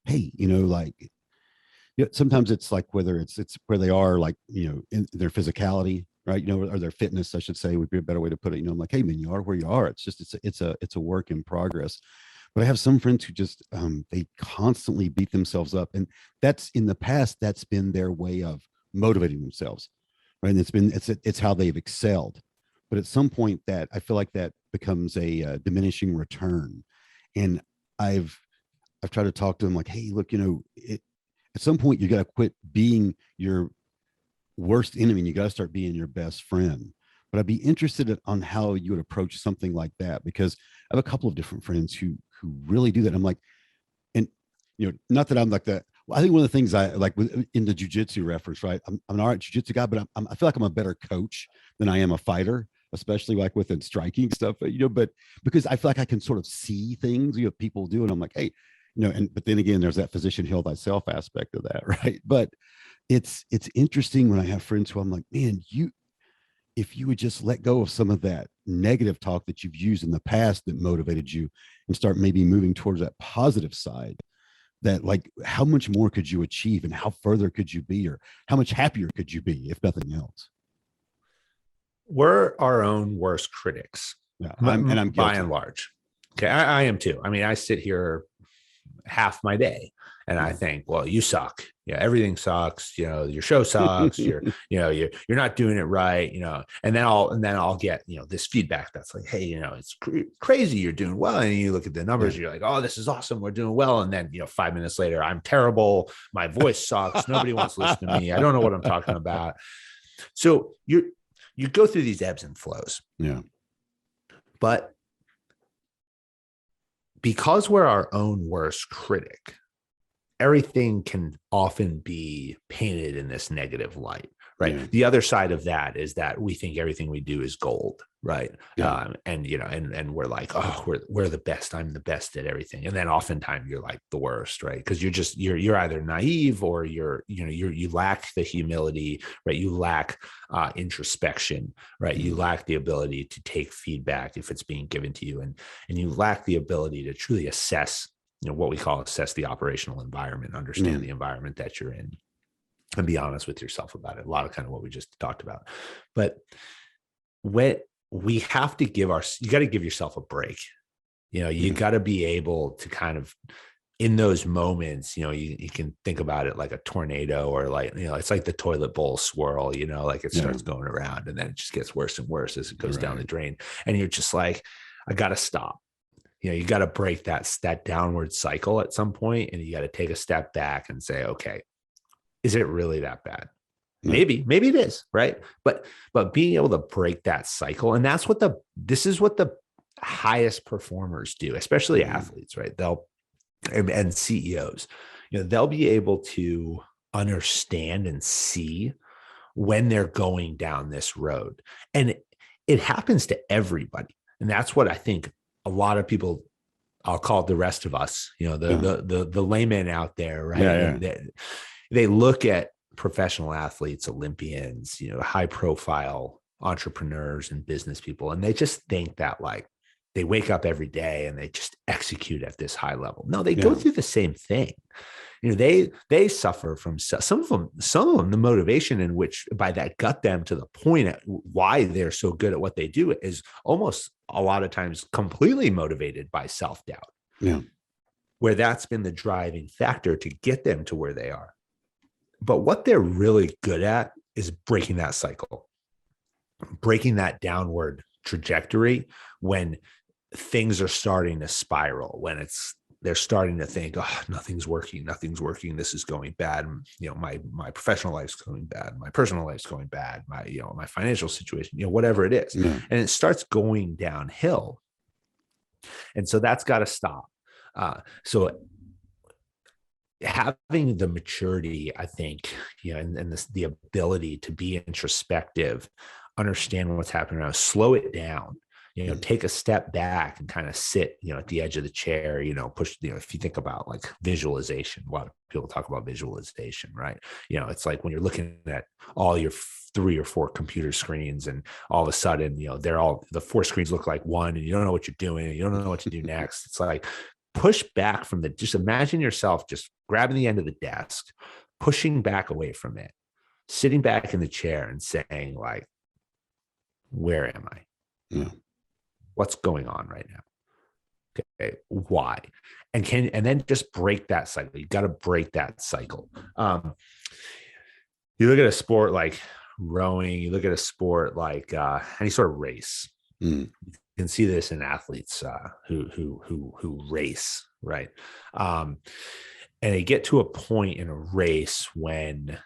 hey, like, sometimes it's like whether it's where they are, like, in their physicality, right? Or their fitness, I should say, would be a better way to put it. I'm like, hey man, you are where you are. It's just, it's a work in progress. But I have some friends who just, they constantly beat themselves up. And that's, in the past, that's been their way of motivating themselves. Right. And it's how they've excelled. But at some point, that I feel like that becomes a diminishing return. And I've tried to talk to them like, hey, look, at some point you got to quit being your worst enemy and you got to start being your best friend. But I'd be interested on how you would approach something like that, because I have a couple of different friends who really do that. I'm like, and not that I'm like that. Well, I think one of the things I like in the jujitsu reference, right? I'm an all right jujitsu guy, but I feel like I'm a better coach than I am a fighter, especially like within striking stuff, but because I feel like I can sort of see things, people do. And I'm like, hey, but then again, there's that physician heal thyself aspect of that. Right. But it's interesting when I have friends who I'm like, man, if you would just let go of some of that negative talk that you've used in the past that motivated you, and start maybe moving towards that positive side, that, like, how much more could you achieve and how further could you be, or how much happier could you be, if nothing else? We're our own worst critics. Yeah, I'm guilty. By and large. Okay. I am too. I mean, I sit here half my day and I think, well, you suck. Yeah, everything sucks. Your show sucks. You're not doing it right. And then I'll get this feedback that's like, hey, it's crazy. You're doing well, and you look at the numbers. Yeah. You're like, oh, this is awesome. We're doing well. And then 5 minutes later, I'm terrible. My voice sucks. Nobody wants to listen to me. I don't know what I'm talking about. So you go through these ebbs and flows. Yeah, but because we're our own worst critic, everything can often be painted in this negative light, right? Yeah. The other side of that is that we think everything we do is gold, right? Yeah. And we're like, oh, we're the best. I'm the best at everything. And then oftentimes you're like the worst, right? Because you're either naive or you lack the humility, right? You lack introspection, right? You lack the ability to take feedback if it's being given to you, and you lack the ability to truly assess, what we call assess the operational environment, understand the environment that you're in, and be honest with yourself about it. A lot of kind of what we just talked about. But when we have to you got to give yourself a break. You got to be able to kind of, in those moments, you can think about it like a tornado, or like, it's like the toilet bowl swirl, like it starts going around and then it just gets worse and worse as it goes down the drain. And you're just like, I got to stop. You got to break that downward cycle at some point, and you got to take a step back and say, okay, is it really that bad? Maybe it is, right? But being able to break that cycle, and this is what the highest performers do, especially athletes, right? And CEOs, they'll be able to understand and see when they're going down this road, and it happens to everybody. And that's what I think a lot of people, I'll call it the rest of us, the laymen out there, right? Yeah. They look at professional athletes, Olympians, high profile entrepreneurs and business people, and they just think that, like, they wake up every day and they just execute at this high level. No, they go through the same thing. They suffer from some of them, the motivation in which by that got them to the point at why they're so good at what they do is almost a lot of times completely motivated by self-doubt. Yeah. Where that's been the driving factor to get them to where they are. But what they're really good at is breaking that cycle, breaking that downward trajectory when things are starting to spiral, when they're starting to think, oh, nothing's working. This is going bad. My professional life's going bad. My personal life's going bad. My financial situation, whatever it is. Yeah. And it starts going downhill. And so that's got to stop. So having the maturity, I think, and the ability to be introspective, understand what's happening around, slow it down, take a step back and kind of sit, at the edge of the chair, push, if you think about like visualization, a lot of people talk about visualization, right? It's like when you're looking at all your 3 or 4 computer screens, and all of a sudden, the 4 screens look like one, and you don't know what you're doing, and you don't know what to do next. It's like, push back from just imagine yourself just grabbing the end of the desk, pushing back away from it, sitting back in the chair and saying like, where am I? Yeah. What's going on right now? Okay. Why? And then just break that cycle. You got to break that cycle. You look at a sport like rowing, you look at a sport like any sort of race. You can see this in athletes who race, right? And they get to a point in a race when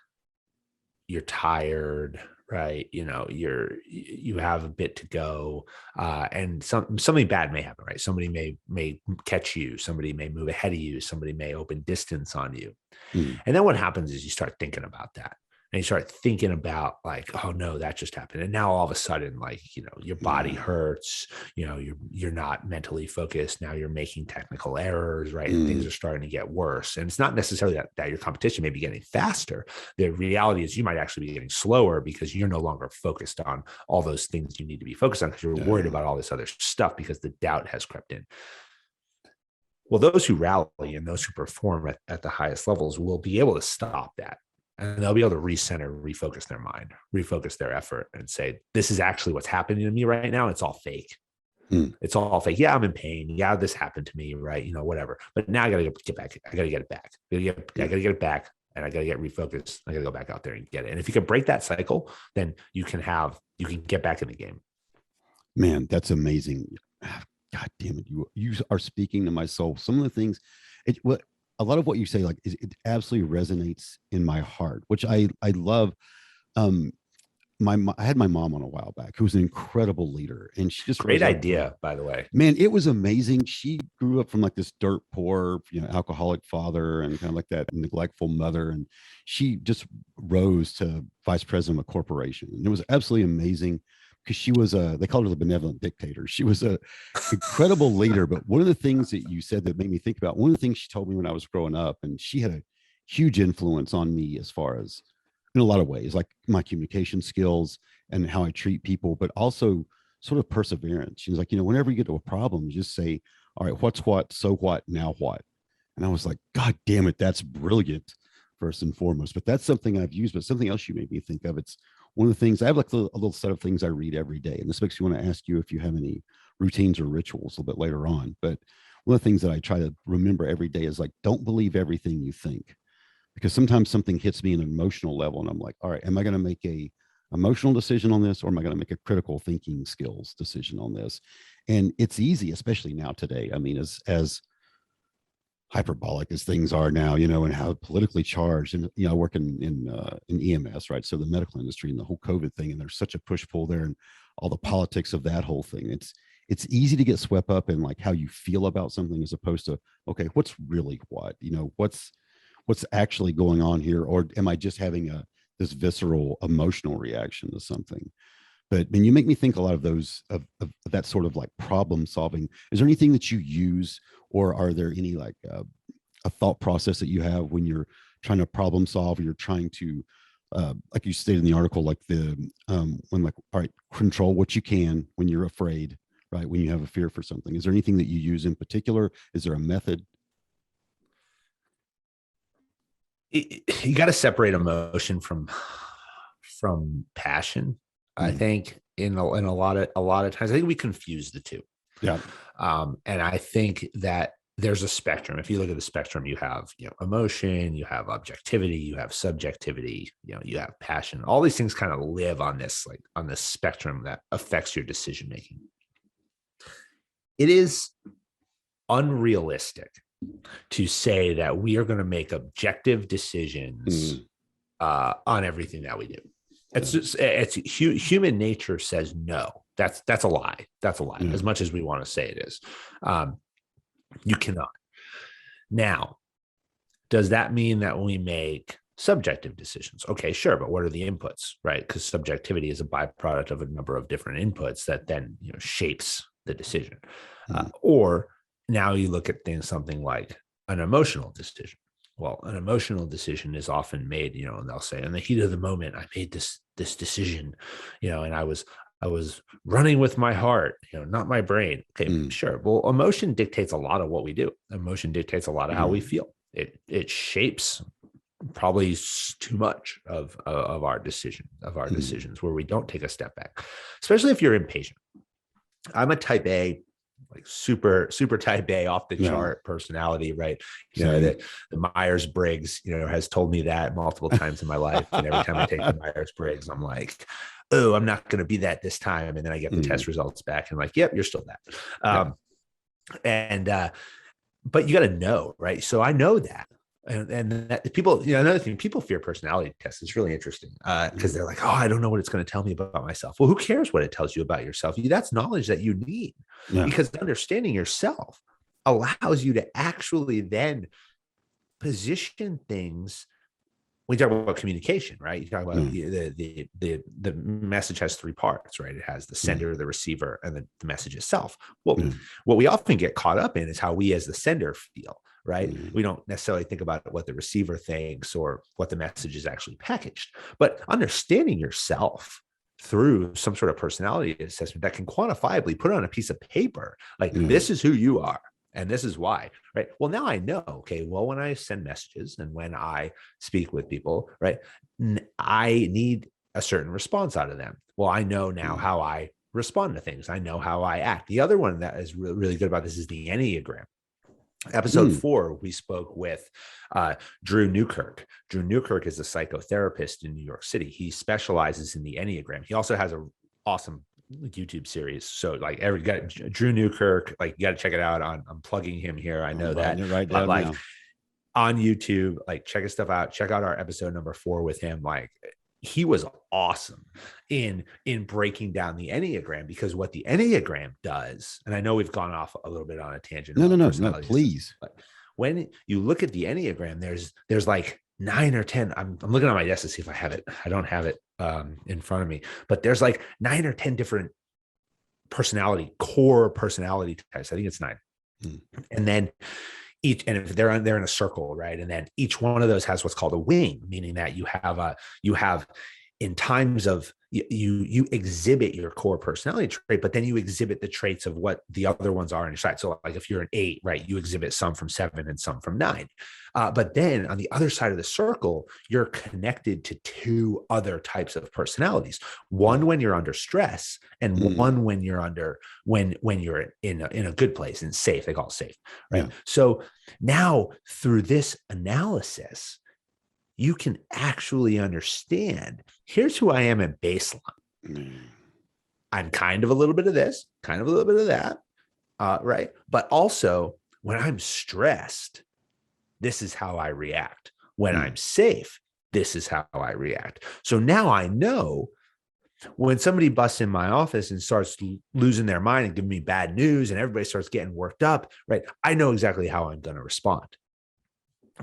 you're tired, right? You have a bit to go, and something bad may happen, right? Somebody may catch you, somebody may move ahead of you, somebody may open distance on you. And then what happens is you start thinking about that. And you start thinking about like, oh no, that just happened. And now all of a sudden, like, your body hurts, you're not mentally focused. Now you're making technical errors, right? And things are starting to get worse. And it's not necessarily that your competition may be getting faster. The reality is you might actually be getting slower because you're no longer focused on all those things you need to be focused on, because you're worried about all this other stuff because the doubt has crept in. Well, those who rally and those who perform at the highest levels will be able to stop that. And they'll be able to recenter, refocus their mind, refocus their effort, and say, this is actually what's happening to me right now. It's all fake. It's all fake. Yeah, I'm in pain. Yeah, this happened to me, right? Whatever. But now I got to get back. I got to get it back. I got to get it back, and I got to get refocused. I got to go back out there and get it. And if you can break that cycle, then you can get back in the game. Man, that's amazing. God damn it. You are speaking to my soul. Some of the things, a lot of what you say, like, it absolutely resonates in my heart, which I love. I had my mom on a while back, who was an incredible leader, and she just great idea, by the way. Man, it was amazing. She grew up from like this dirt poor, alcoholic father and kind of like that neglectful mother, and she just rose to vice president of a corporation, and it was absolutely amazing. Because she was they called her the benevolent dictator. She was a incredible leader. But one of the things that you said that made me think about, one of the things she told me when I was growing up, and she had a huge influence on me as far as in a lot of ways, like my communication skills and how I treat people, but also sort of perseverance. She was like, whenever you get to a problem, just say, all right, what's what, so what, now what? And I was like, God damn it, that's brilliant, first and foremost. But that's something I've used, but something else you made me think of. It's one of the things I have, like a little set of things I read every day. And this makes me want to ask you if you have any routines or rituals a little bit later on. But one of the things that I try to remember every day is like, don't believe everything you think, because sometimes something hits me in an emotional level and I'm like, all right, am I going to make a emotional decision on this, or am I going to make a critical thinking skills decision on this? And it's easy, especially now today. I mean, as hyperbolic as things are now, and how politically charged, and I work in EMS, right? So the medical industry and the whole COVID thing, and there's such a push pull there, and all the politics of that whole thing. It's easy to get swept up in like how you feel about something, as opposed to, okay, what's really what, what's actually going on here, or am I just having this visceral emotional reaction to something? But when you make me think a lot of those of that sort of like problem solving. Is there anything that you use, or are there any like a thought process that you have when you're trying to problem solve, or you're trying to like you stated in the article, like when like, all right, control what you can when you're afraid, right? When you have a fear for something, is there anything that you use in particular? Is there a method? You got to separate emotion from passion. I think in a lot of times, I think we confuse the two. Yeah. And I think that there's a spectrum. If you look at the spectrum, you have, emotion, you have objectivity, you have subjectivity, you have passion. All these things kind of live on this spectrum that affects your decision making. It is unrealistic to say that we are going to make objective decisions on everything that we do. It's human nature says no. That's a lie. That's a lie. As much as we want to say it is, you cannot. Now, does that mean that we make subjective decisions. Okay, sure, but what are the inputs, right? Because subjectivity is a byproduct of a number of different inputs that then shapes the decision. Or now you look at things, something like an emotional decision. Well, an emotional decision is often made, and they'll say, in the heat of the moment, I made this decision, and I was running with my heart, not my brain. Okay, sure. Well, emotion dictates a lot of what we do. Emotion dictates a lot of how we feel. It shapes probably too much of our decisions, where we don't take a step back, especially if you're impatient. I'm a type A, like super type A, off the chart personality, right? The Myers-Briggs, has told me that multiple times in my life. And every time I take the Myers-Briggs, I'm like, oh, I'm not going to be that this time. And then I get the test results back and like, yep, you're still that. But you got to know, right? So I know that. And that people, another thing, people fear personality tests. It's really interesting because they're like, oh, I don't know what it's going to tell me about myself. Well, who cares what it tells you about yourself? That's knowledge that you need, because understanding yourself allows you to actually then position things. When you talk about communication, right? You talk about the message has three parts, right? It has the sender, the receiver, and the message itself. Well, what we often get caught up in is how we as the sender feel, right? We don't necessarily think about what the receiver thinks or what the message is actually packaged. But understanding yourself through some sort of personality assessment that can quantifiably put on a piece of paper, like this is who you are. And this is why, right? Well, now I know, okay, well, when I send messages and when I speak with people, right, I need a certain response out of them. Well, I know now how I respond to things. I know how I act. The other one that is really, really good about this is the Enneagram. Episode 4, we spoke with Drew Newkirk. Drew Newkirk is a psychotherapist in New York City. He specializes in the Enneagram. He also has an awesome YouTube series. So like Drew Newkirk, like you got to check it out. I'm plugging him here. I know that, but like on YouTube, like check his stuff out. Check out our episode number 4 with him. Like he was awesome in breaking down the Enneagram, because what the Enneagram does, and I know we've gone off a little bit on a tangent. No, please. But when you look at the Enneagram, there's like 9 or 10. I'm looking on my desk to see if I have it. I don't have it in front of me, but there's like 9 or 10 different core personality types. I think it's 9. And then if they're in a circle, right? And then each one of those has what's called a wing, meaning that you have in times of you exhibit your core personality trait, but then you exhibit the traits of what the other ones are on your side. So like if you're an 8, right, you exhibit some from 7 and some from 9. But then on the other side of the circle, you're connected to 2 other types of personalities. One when you're under stress, and one when you're when you're in a good place and safe. They call it safe, right? Yeah. So now through this analysis, you can actually understand, here's who I am at baseline. I'm kind of a little bit of this, kind of a little bit of that, right? But also when I'm stressed, this is how I react. When I'm safe, this is how I react. So now I know when somebody busts in my office and starts losing their mind and giving me bad news and everybody starts getting worked up, right? I know exactly how I'm going to respond,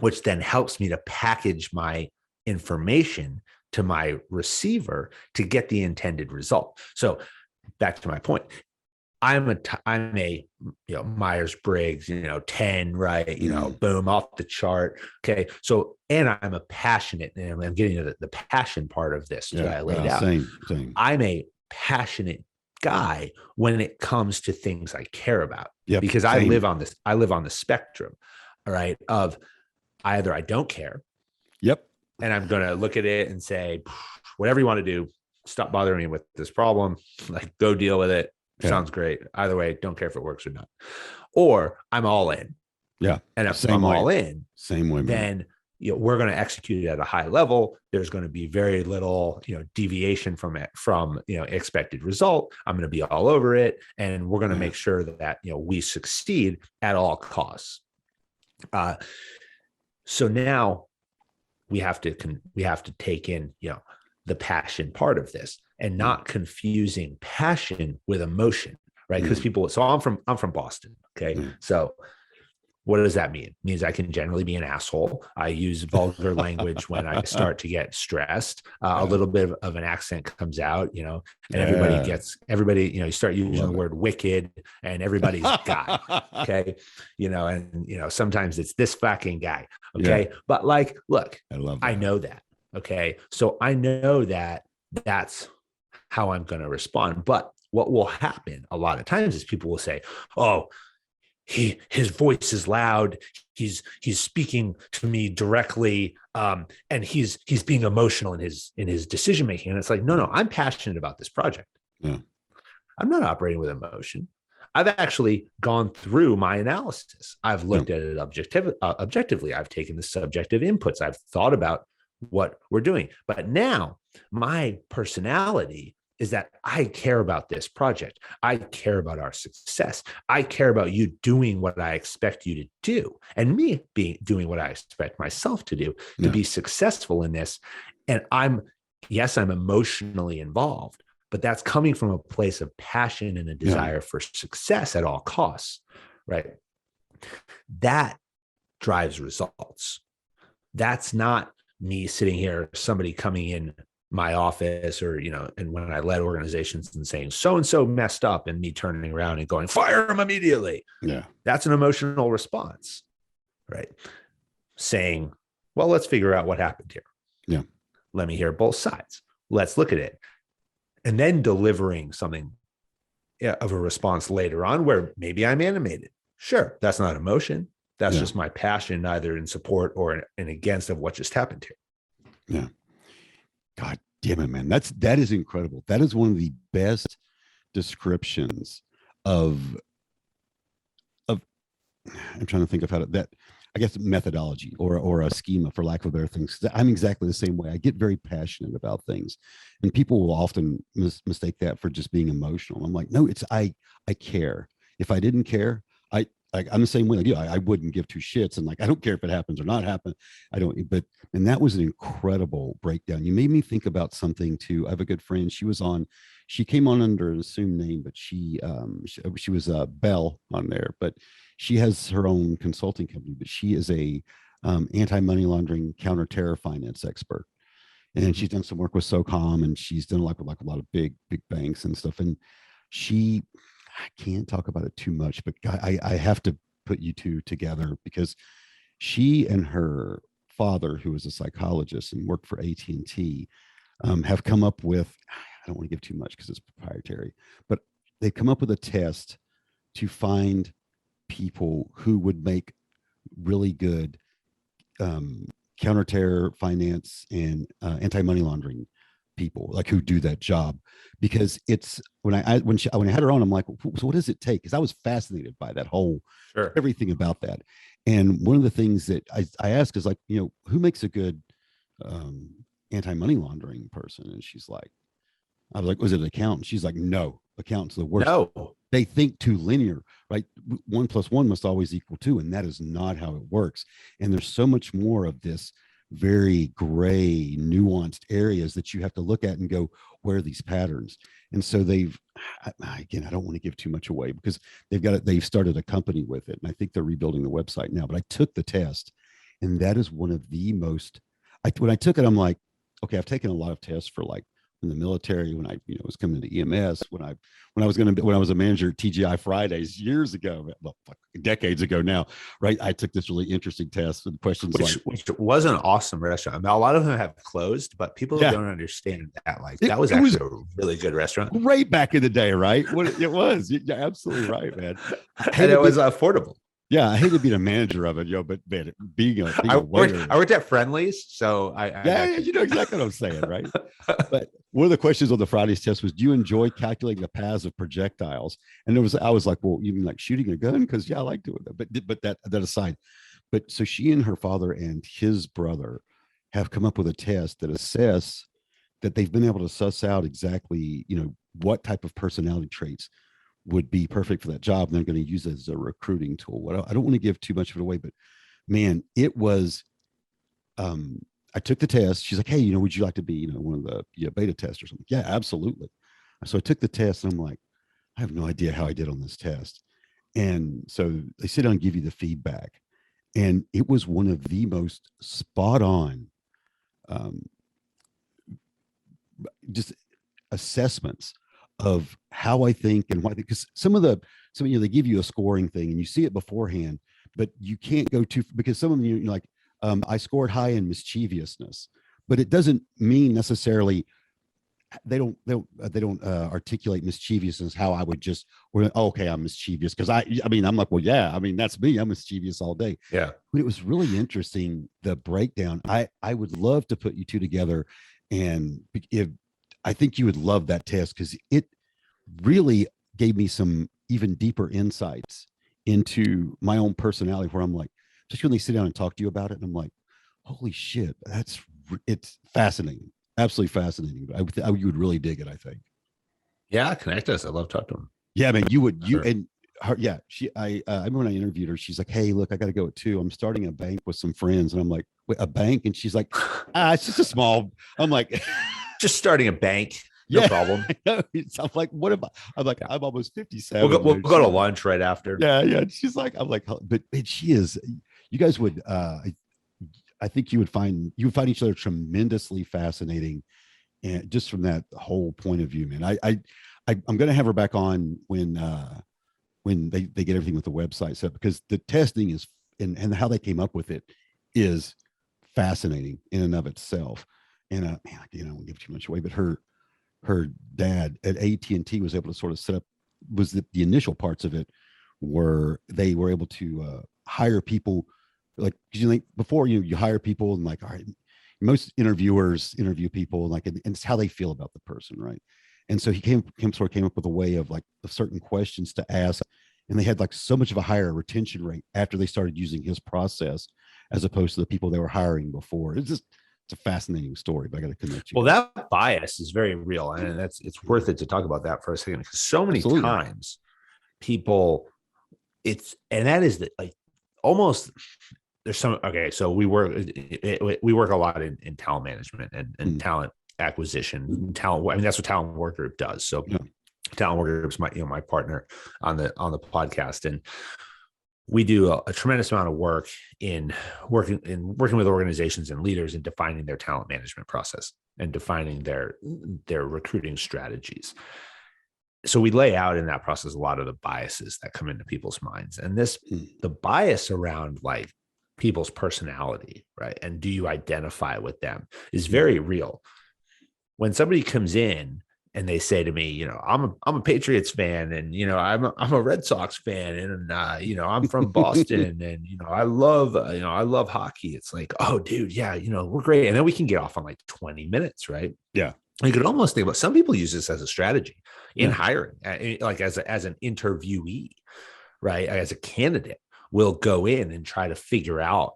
which then helps me to package my information to my receiver to get the intended result. So back to my point, I'm a Myers-Briggs, 10, right? Boom, off the chart. Okay. So, and I'm a passionate, and I'm getting to the passion part of this that I laid out. Same. I'm a passionate guy when it comes to things I care about, because I live on the spectrum, right? Of either I don't care. And I'm going to look at it and say, whatever you want to do, stop bothering me with this problem. Like, go deal with it. Sounds great. Either way, don't care if it works or not. Or I'm all in. Yeah. And if I'm all in, same way, then we're going to execute it at a high level. There's going to be very little, deviation from expected result. I'm going to be all over it, and we're going to make sure that we succeed at all costs. So now we have to take in the passion part of this, and not confusing passion with emotion, right? Because I'm from Boston. Okay. So What does that mean? It means I can generally be an asshole. I use vulgar language when I start to get stressed. A little bit of an accent comes out, and everybody, you start using the word wicked and everybody's guy. Okay. And sometimes it's this fucking guy. Okay. Yeah. But like, look, I know that. Okay. So I know that that's how I'm going to respond. But what will happen a lot of times is people will say, oh, his voice is loud. He's speaking to me directly, and he's being emotional in his decision making. And it's like, no, I'm passionate about this project. Yeah. I'm not operating with emotion. I've actually gone through my analysis. I've looked at it objectively. I've taken the subjective inputs. I've thought about what we're doing. But now my personality is that I care about this project. I care about our success. I care about you doing what I expect you to do, and me doing what I expect myself to do to be successful in this. And I'm emotionally involved, but that's coming from a place of passion and a desire for success at all costs, right? That drives results. That's not me sitting here, somebody coming in my office or, and when I led organizations and saying, so-and-so messed up, and me turning around and going, fire him immediately. Yeah. That's an emotional response, right? Saying, well, let's figure out what happened here. Yeah. Let me hear both sides. Let's look at it. And then delivering something of a response later on where maybe I'm animated. Sure. That's not emotion. That's just my passion, either in support or in against of what just happened here. Yeah. God damn it, man. That is incredible. That is one of the best descriptions of I'm trying to think of I guess methodology or a schema, for lack of better things. I'm exactly the same way. I get very passionate about things, and people will often mistake that for just being emotional. I'm like, no, it's I care. If I didn't care, I'm the same way like you. I wouldn't give two shits, and like I don't care if it happens or not happen. I don't. And that was an incredible breakdown. You made me think about something too. I have a good friend. She came on under an assumed name, but she was Belle on there. But she has her own consulting company. But she is a anti-money laundering, counter-terror finance expert, and she's done some work with SOCOM, and she's done like a lot of big banks and stuff. And I can't talk about it too much, but I have to put you two together, because she and her father, who was a psychologist and worked for AT&T, have come up with, I don't want to give too much because it's proprietary, but they come up with a test to find people who would make really good counter-terror finance and anti-money laundering people, like who do that job. Because it's when I had her on, I'm like, so what does it take? Because I was fascinated by that whole everything about that. And one of the things that I ask is like, who makes a good anti-money laundering person? And she's like, I was like, was it an accountant? She's like, no, accountants are the worst. No, they think too linear, right? 1 + 1 must always equal 2, and that is not how it works. And there's so much more of this very gray, nuanced areas that you have to look at and go, where are these patterns? And so I don't want to give too much away, because they've started a company with it, and I think they're rebuilding the website now. But I took the test, and that is one of the most. When I took it, I'm like, okay, I've taken a lot of tests for like in the military, when I was coming to EMS, when I was a manager at TGI Fridays years ago, well, decades ago now, right? I took this really interesting test with questions which was an awesome restaurant. I mean, a lot of them have closed, but people don't understand that. Like that was actually a really good restaurant. Great back in the day, right? It was. You're absolutely right, man. And it was affordable. Yeah, I hate to be the manager of it, but man, being a waiter. I worked at Friendly's, so you know exactly what I'm saying, right? But one of the questions on the Fridays test was, do you enjoy calculating the paths of projectiles? And I was like, well, you mean like shooting a gun? Because I like doing that. But that aside, but so she and her father and his brother have come up with a test that they've been able to suss out exactly, what type of personality traits would be perfect for that job. And they're going to use it as a recruiting tool. I don't want to give too much of it away, but man, it was, I took the test. She's like, hey, would you like to be, one of the beta testers? I'm like, yeah, absolutely. So I took the test, and I'm like, I have no idea how I did on this test. And so they sit down and give you the feedback. And it was one of the most spot on um, just assessments of how I think and why, because they give you a scoring thing and you see it beforehand, but you can't go too, because some of them, you're like, I scored high in mischievousness, but it doesn't mean necessarily they don't articulate mischievousness how I would just, okay, I'm mischievous because I'm like, well, yeah, that's me, I'm mischievous all day. Yeah. But it was really interesting, the breakdown. I would love to put you two together, and if I think you would love that test, because it really gave me some even deeper insights into my own personality, where I'm like, just when they sit down and talk to you about it, and I'm like, holy shit, it's fascinating. Absolutely fascinating. You would really dig it, I think. Yeah, connect us. I love talking to him. Yeah, man, you would. Sure. And her, yeah, I remember when I interviewed her, she's like, hey, look, I got to go at 2. I'm starting a bank with some friends. And I'm like, wait, a bank? And she's like, it's just a small. I'm like, just starting a bank. No problem. I'm like, what about? I'm like, I'm almost 57. We'll go to lunch right after. Yeah. She's like, I'm like, but she is. You guys would. I think you would find each other tremendously fascinating, and just from that whole point of view, man. I'm going to have her back on when they get everything with the website set, because the testing is and how they came up with it is fascinating in and of itself. And man, I won't give too much away, but her dad at AT&T was able to sort of set up, was the initial parts of it were they were able to hire people. Like, before you hire people and like, all right, most interviewers interview people like, and it's how they feel about the person, right? And so he came up with a way of like certain questions to ask, and they had like so much of a higher retention rate after they started using his process, as opposed to the people they were hiring before. It's a fascinating story, but I got to connect you. Well, that bias is very real, and it's worth it to talk about that for a second, because so many times people, and that is like almost. There's some, okay, so we work a lot in talent management and talent acquisition, talent. That's what Talent Work Group does. So Talent Work Group is my partner on the podcast, and we do a tremendous amount of work in working with organizations and leaders in defining their talent management process and defining their recruiting strategies. So we lay out in that process a lot of the biases that come into people's minds, and the bias around like people's personality, right? And do you identify with them is very real. When somebody comes in and they say to me, I'm a Patriots fan, and I'm a Red Sox fan, and I'm from Boston, and I love hockey. It's like, oh, dude, yeah, we're great, and then we can get off on like 20 minutes, right? Yeah, you could almost think about, some people use this as a strategy in hiring, like as an interviewee, right? As a candidate, will go in and try to figure out,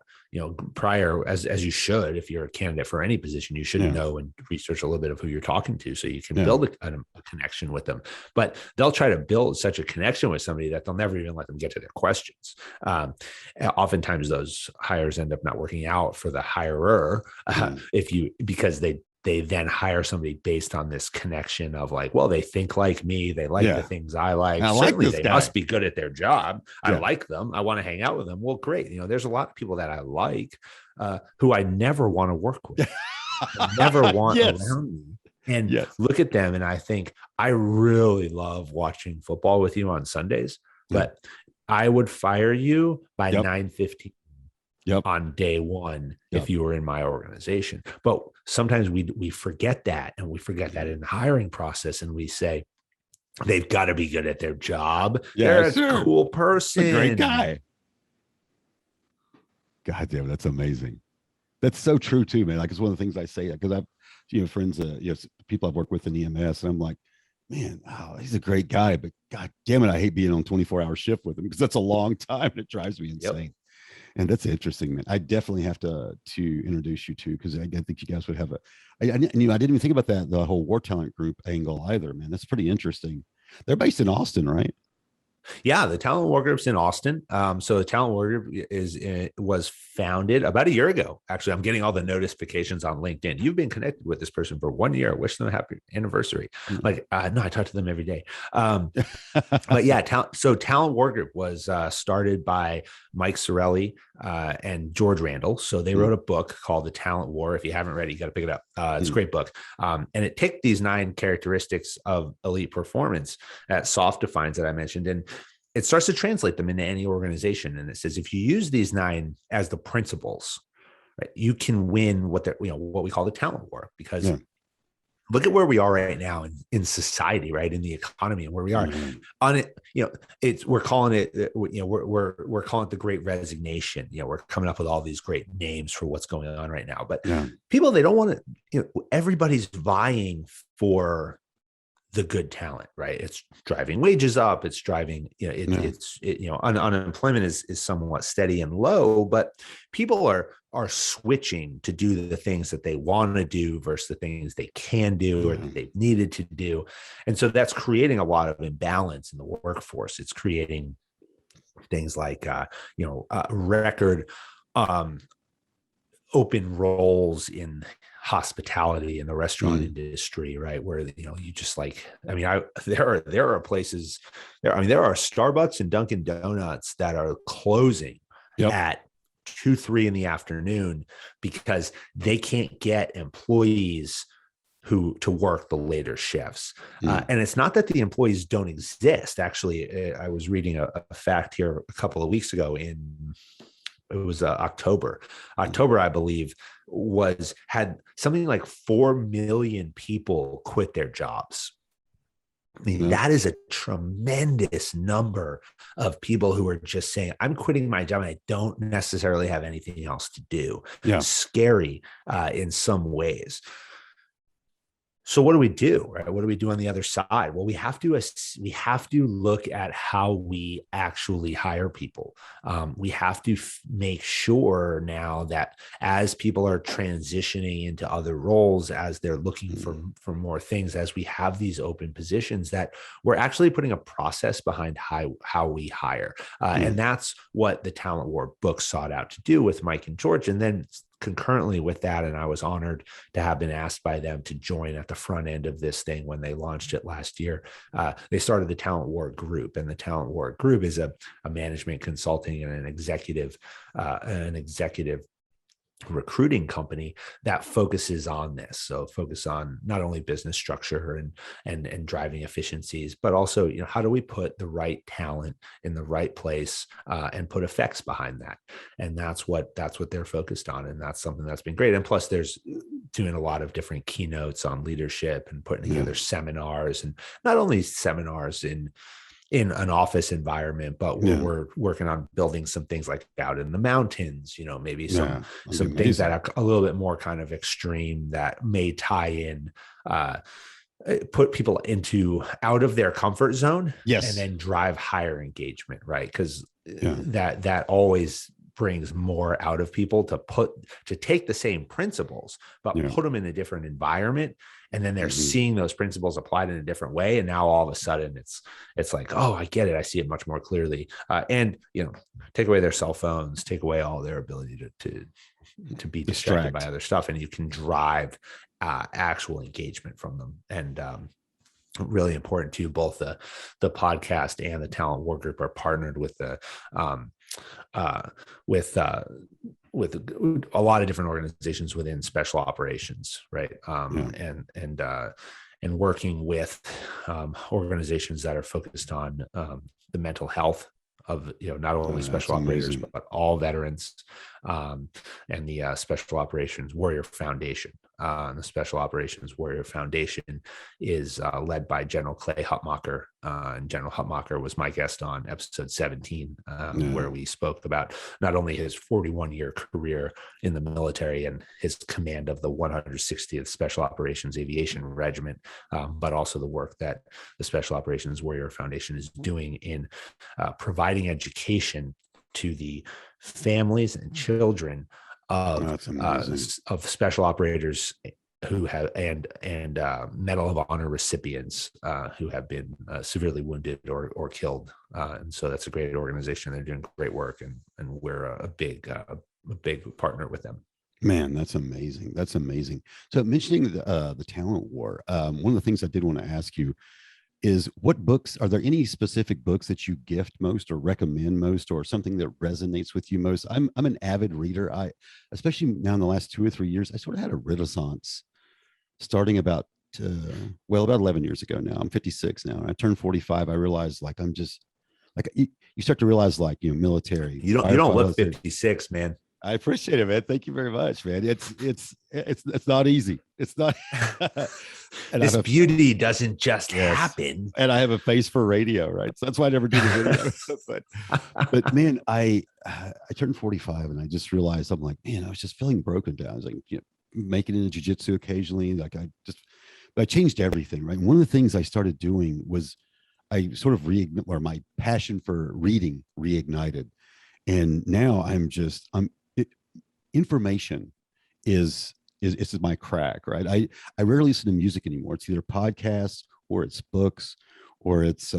prior, as you should, if you're a candidate for any position, you should know and research a little bit of who you're talking to, so you can build a connection with them. But they'll try to build such a connection with somebody that they'll never even let them get to their questions. Oftentimes those hires end up not working out for the hirer, because they then hire somebody based on this connection of like, well, they think like me, they like the things I like. Certainly they must be good at their job. I like them. I want to hang out with them. Well, great. There's a lot of people that I like who I never want to work with. I never want around me. And look at them, and I think, I really love watching football with you on Sundays, but I would fire you by 9:15. On day one, if you were in my organization. But sometimes we forget that, and we forget that in the hiring process, and we say they've got to be good at their job. They're a cool person, a great guy. God damn, that's amazing. That's so true too, man. Like, it's one of the things I say, because I've friends, people I've worked with in EMS, and I'm like, man, he's a great guy, but God damn it, I hate being on 24-hour shift with him, because that's a long time and it drives me insane. And that's interesting, man. I definitely have to introduce you to, because I think you guys would have I didn't even think about the whole war talent group angle either, man. That's pretty interesting. They're based in Austin, right? Yeah, the Talent War Group's in Austin. So the Talent War Group was founded about a year ago. Actually, I'm getting all the notifications on LinkedIn. You've been connected with this person for 1 year. Wish them a happy anniversary. Like, no, I talk to them every day. But yeah, Talent War Group was started by Mike Sorelli and George Randall. So they wrote a book called The Talent War. If you haven't read it, you got to pick it up. It's a great book. And it took these 9 characteristics of elite performance that soft defines that I mentioned, and it starts to translate them into any organization. And it says, if you use these 9 as the principles, right, you can win what we call the talent war. Because look at where we are right now in society, right, in the economy, and where we are on it. We're calling it, we're calling it the Great Resignation. We're coming up with all these great names for what's going on right now. But people, they don't want to. Everybody's vying for the good talent, right? It's driving wages up. It's driving, unemployment is somewhat steady and low, but people are switching to do the things that they want to do versus the things they can do or that they've needed to do. And so that's creating a lot of imbalance in the workforce. It's creating things like, record open roles in hospitality in the restaurant industry, right? Where, you just like, there are places there. There are Starbucks and Dunkin' Donuts that are closing at 2-3 in the afternoon because they can't get employees to work the later shifts. And it's not that the employees don't exist. Actually, I was reading a fact here a couple of weeks ago it was October, I believe, had something like 4 million people quit their jobs. That is a tremendous number of people who are just saying, I'm quitting my job and I don't necessarily have anything else to do. Scary in some ways. So what do we do, right? What do we do on the other side? Well, we have to look at how we actually hire people. We have to make sure now that as people are transitioning into other roles, as they're looking for more things, as we have these open positions, that we're actually putting a process behind how we hire. And that's what the Talent War book sought out to do with Mike and George. And then concurrently with that, and I was honored to have been asked by them to join at the front end of this thing when they launched it last year. They started the Talent War Group, and the Talent War Group is a management consulting and an executive recruiting company that focuses on this. So focus on not only business structure and driving efficiencies, but also, how do we put the right talent in the right place and put effects behind that? And that's what they're focused on. And that's something that's been great. And plus there's doing a lot of different keynotes on leadership and putting together seminars, and not only seminars in an office environment, but we're working on building some things like out in the mountains, maybe some things that are a little bit more kind of extreme that may tie in, put people out of their comfort zone, and then drive higher engagement, right? Because that always brings more out of people to take the same principles, but put them in a different environment. And then they're seeing those principles applied in a different way. And now all of a sudden it's like, oh, I get it. I see it much more clearly. And, take away their cell phones, take away all their ability to be distracted by other stuff. And you can drive actual engagement from them. And, really important too, both the podcast and the Talent War Group are partnered with with a lot of different organizations within special operations, right? And working with organizations that are focused on the mental health of not only special operators but all veterans, and the Special Operations Warrior Foundation. The Special Operations Warrior Foundation is led by General Clay Hutmacher, and General Hutmacher was my guest on episode 17, where we spoke about not only his 41-year career in the military and his command of the 160th Special Operations Aviation Regiment, but also the work that the Special Operations Warrior Foundation is doing in providing education to the families and children of special operators who have and Medal of Honor recipients who have been severely wounded or killed. And so that's a great organization. They're doing great work, and we're a big partner with them. Man, that's amazing. That's amazing. So mentioning the talent war, one of the things I did want to ask you is, what books, are there any specific books that you gift most or recommend most, or something that resonates with you most? I'm an avid reader. Especially now in the last 2 or 3 years, I sort of had a renaissance starting about about 11 years ago now. I'm 56 now, and I turned 45. I realized, like, I'm just like, you start to realize, like, military. You don't look 56, man. I appreciate it, man. Thank you very much, man. It's not easy. It's not. And this beauty doesn't just happen. And I have a face for radio, right? So that's why I never do the video. but man, I turned 45, and I just realized, I'm like, man, I was just feeling broken down. I was like, making it into jiu-jitsu occasionally. Like, but I changed everything, right? And one of the things I started doing was I sort of my passion for reading reignited. And now information is my crack, right? I rarely listen to music anymore. It's either podcasts or it's books, or it's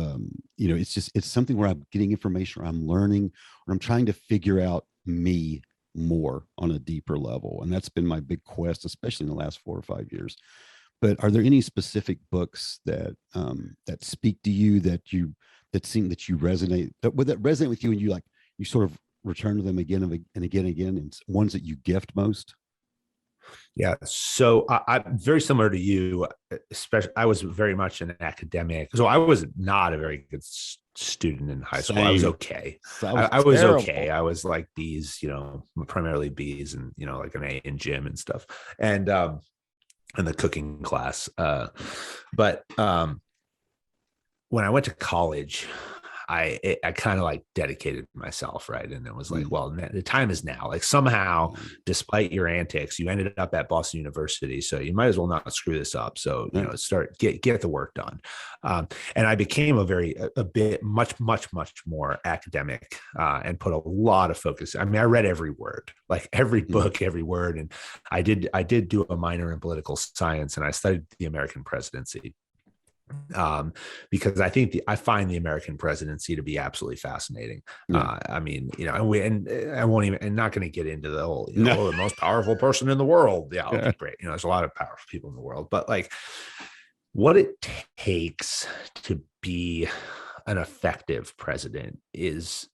it's something where I'm getting information, or I'm learning, or I'm trying to figure out me more on a deeper level. And that's been my big quest, especially in the last 4 or 5 years. But are there any specific books that speak to you, that you resonate, that resonate with you, and you sort of return to them again and again, and ones that you gift most? Yeah. So I'm very similar to you, especially I was very much an academic. So I was not a very good student in high school. I was okay. I was okay. I was like B's, primarily B's, and, like an A in gym and stuff. And the cooking class. But when I went to college, I kind of like dedicated myself, right? And it was like, well, the time is now. Like, somehow, despite your antics, you ended up at Boston University, so you might as well not screw this up. So get the work done. And I became much more academic, and put a lot of focus. I mean, I read every word, like every book, every word, and I did do a minor in political science, and I studied the American presidency. Because I find the American presidency to be absolutely fascinating. I mean, and I won't even, and not going to get into the whole, the most powerful person in the world. Yeah. Okay, great. There's a lot of powerful people in the world, but like, what it takes to be an effective president is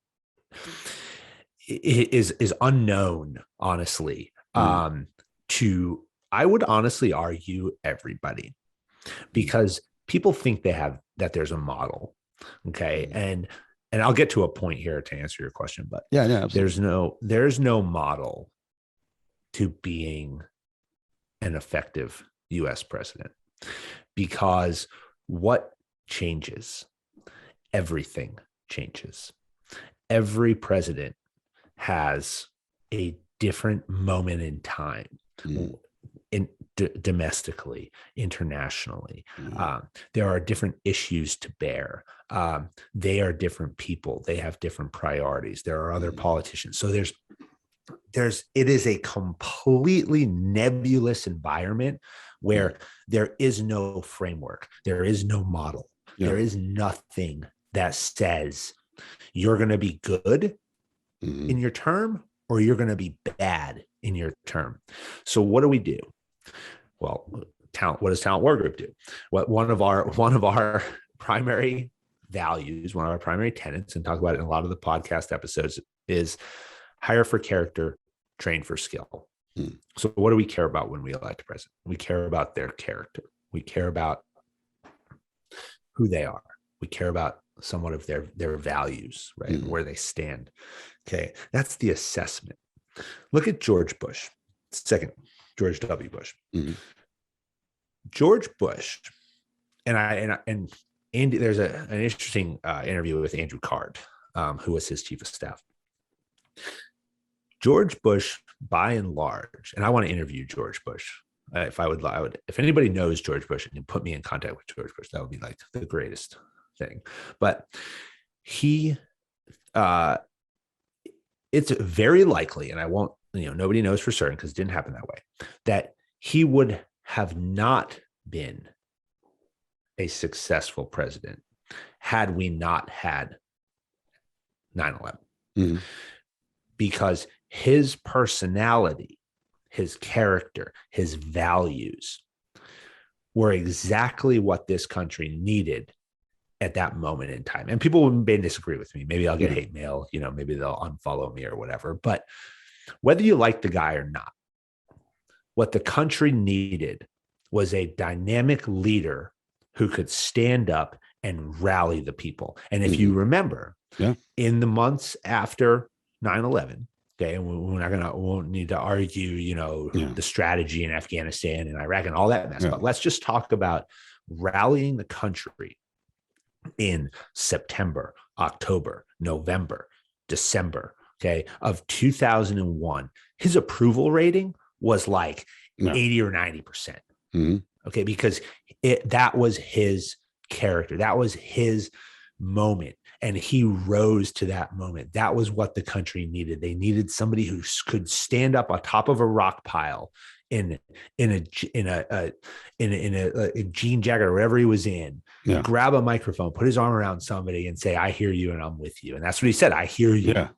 unknown, honestly. I would honestly argue everybody, because people think that there's a model. Okay. And I'll get to a point here to answer your question, but there's no model to being an effective US president, because what changes? Everything changes. Every president has a different moment in time. Domestically, internationally, there are different issues to bear. They are different people. They have different priorities. There are other politicians. So it is a completely nebulous environment where there is no framework. There is no model. There is nothing that says you're going to be good in your term, or you're going to be bad in your term. So what do we do? Well, what does Talent War Group do? One of our primary values, one of our primary tenets, and talk about it in a lot of the podcast episodes, is hire for character, train for skill. So what do we care about when we elect a president? We care about their character. We care about who they are. We care about somewhat of their values, right? And where they stand. Okay. That's the assessment. Look at George Bush, second George W. Bush. George Bush, and Andy, there's an interesting interview with Andrew Card, who was his chief of staff. George Bush, by and large, and I want to interview George Bush. If anybody knows George Bush and can put me in contact with George Bush, that would be like the greatest thing. But it's very likely, and I won't, nobody knows for certain because it didn't happen that way, that he would have not been a successful president had we not had 9/11. Mm-hmm. Because his personality, his character, his values were exactly what this country needed at that moment in time. And people may disagree with me. Maybe I'll get hate mail, maybe they'll unfollow me or whatever. But whether you like the guy or not, what the country needed was a dynamic leader who could stand up and rally the people. And if you remember, in the months after 9/11, okay, and we won't need to argue, the strategy in Afghanistan and Iraq and all that mess, but let's just talk about rallying the country in September, October, November, December, okay, of 2001. His approval rating was like 80 or 90%. Okay, because that was his character. That was his moment. And he rose to that moment. That was what the country needed. They needed somebody who could stand up on top of a rock pile in a jean jacket or whatever he was in, grab a microphone, put his arm around somebody and say, I hear you and I'm with you. And that's what he said. I hear you. Yeah.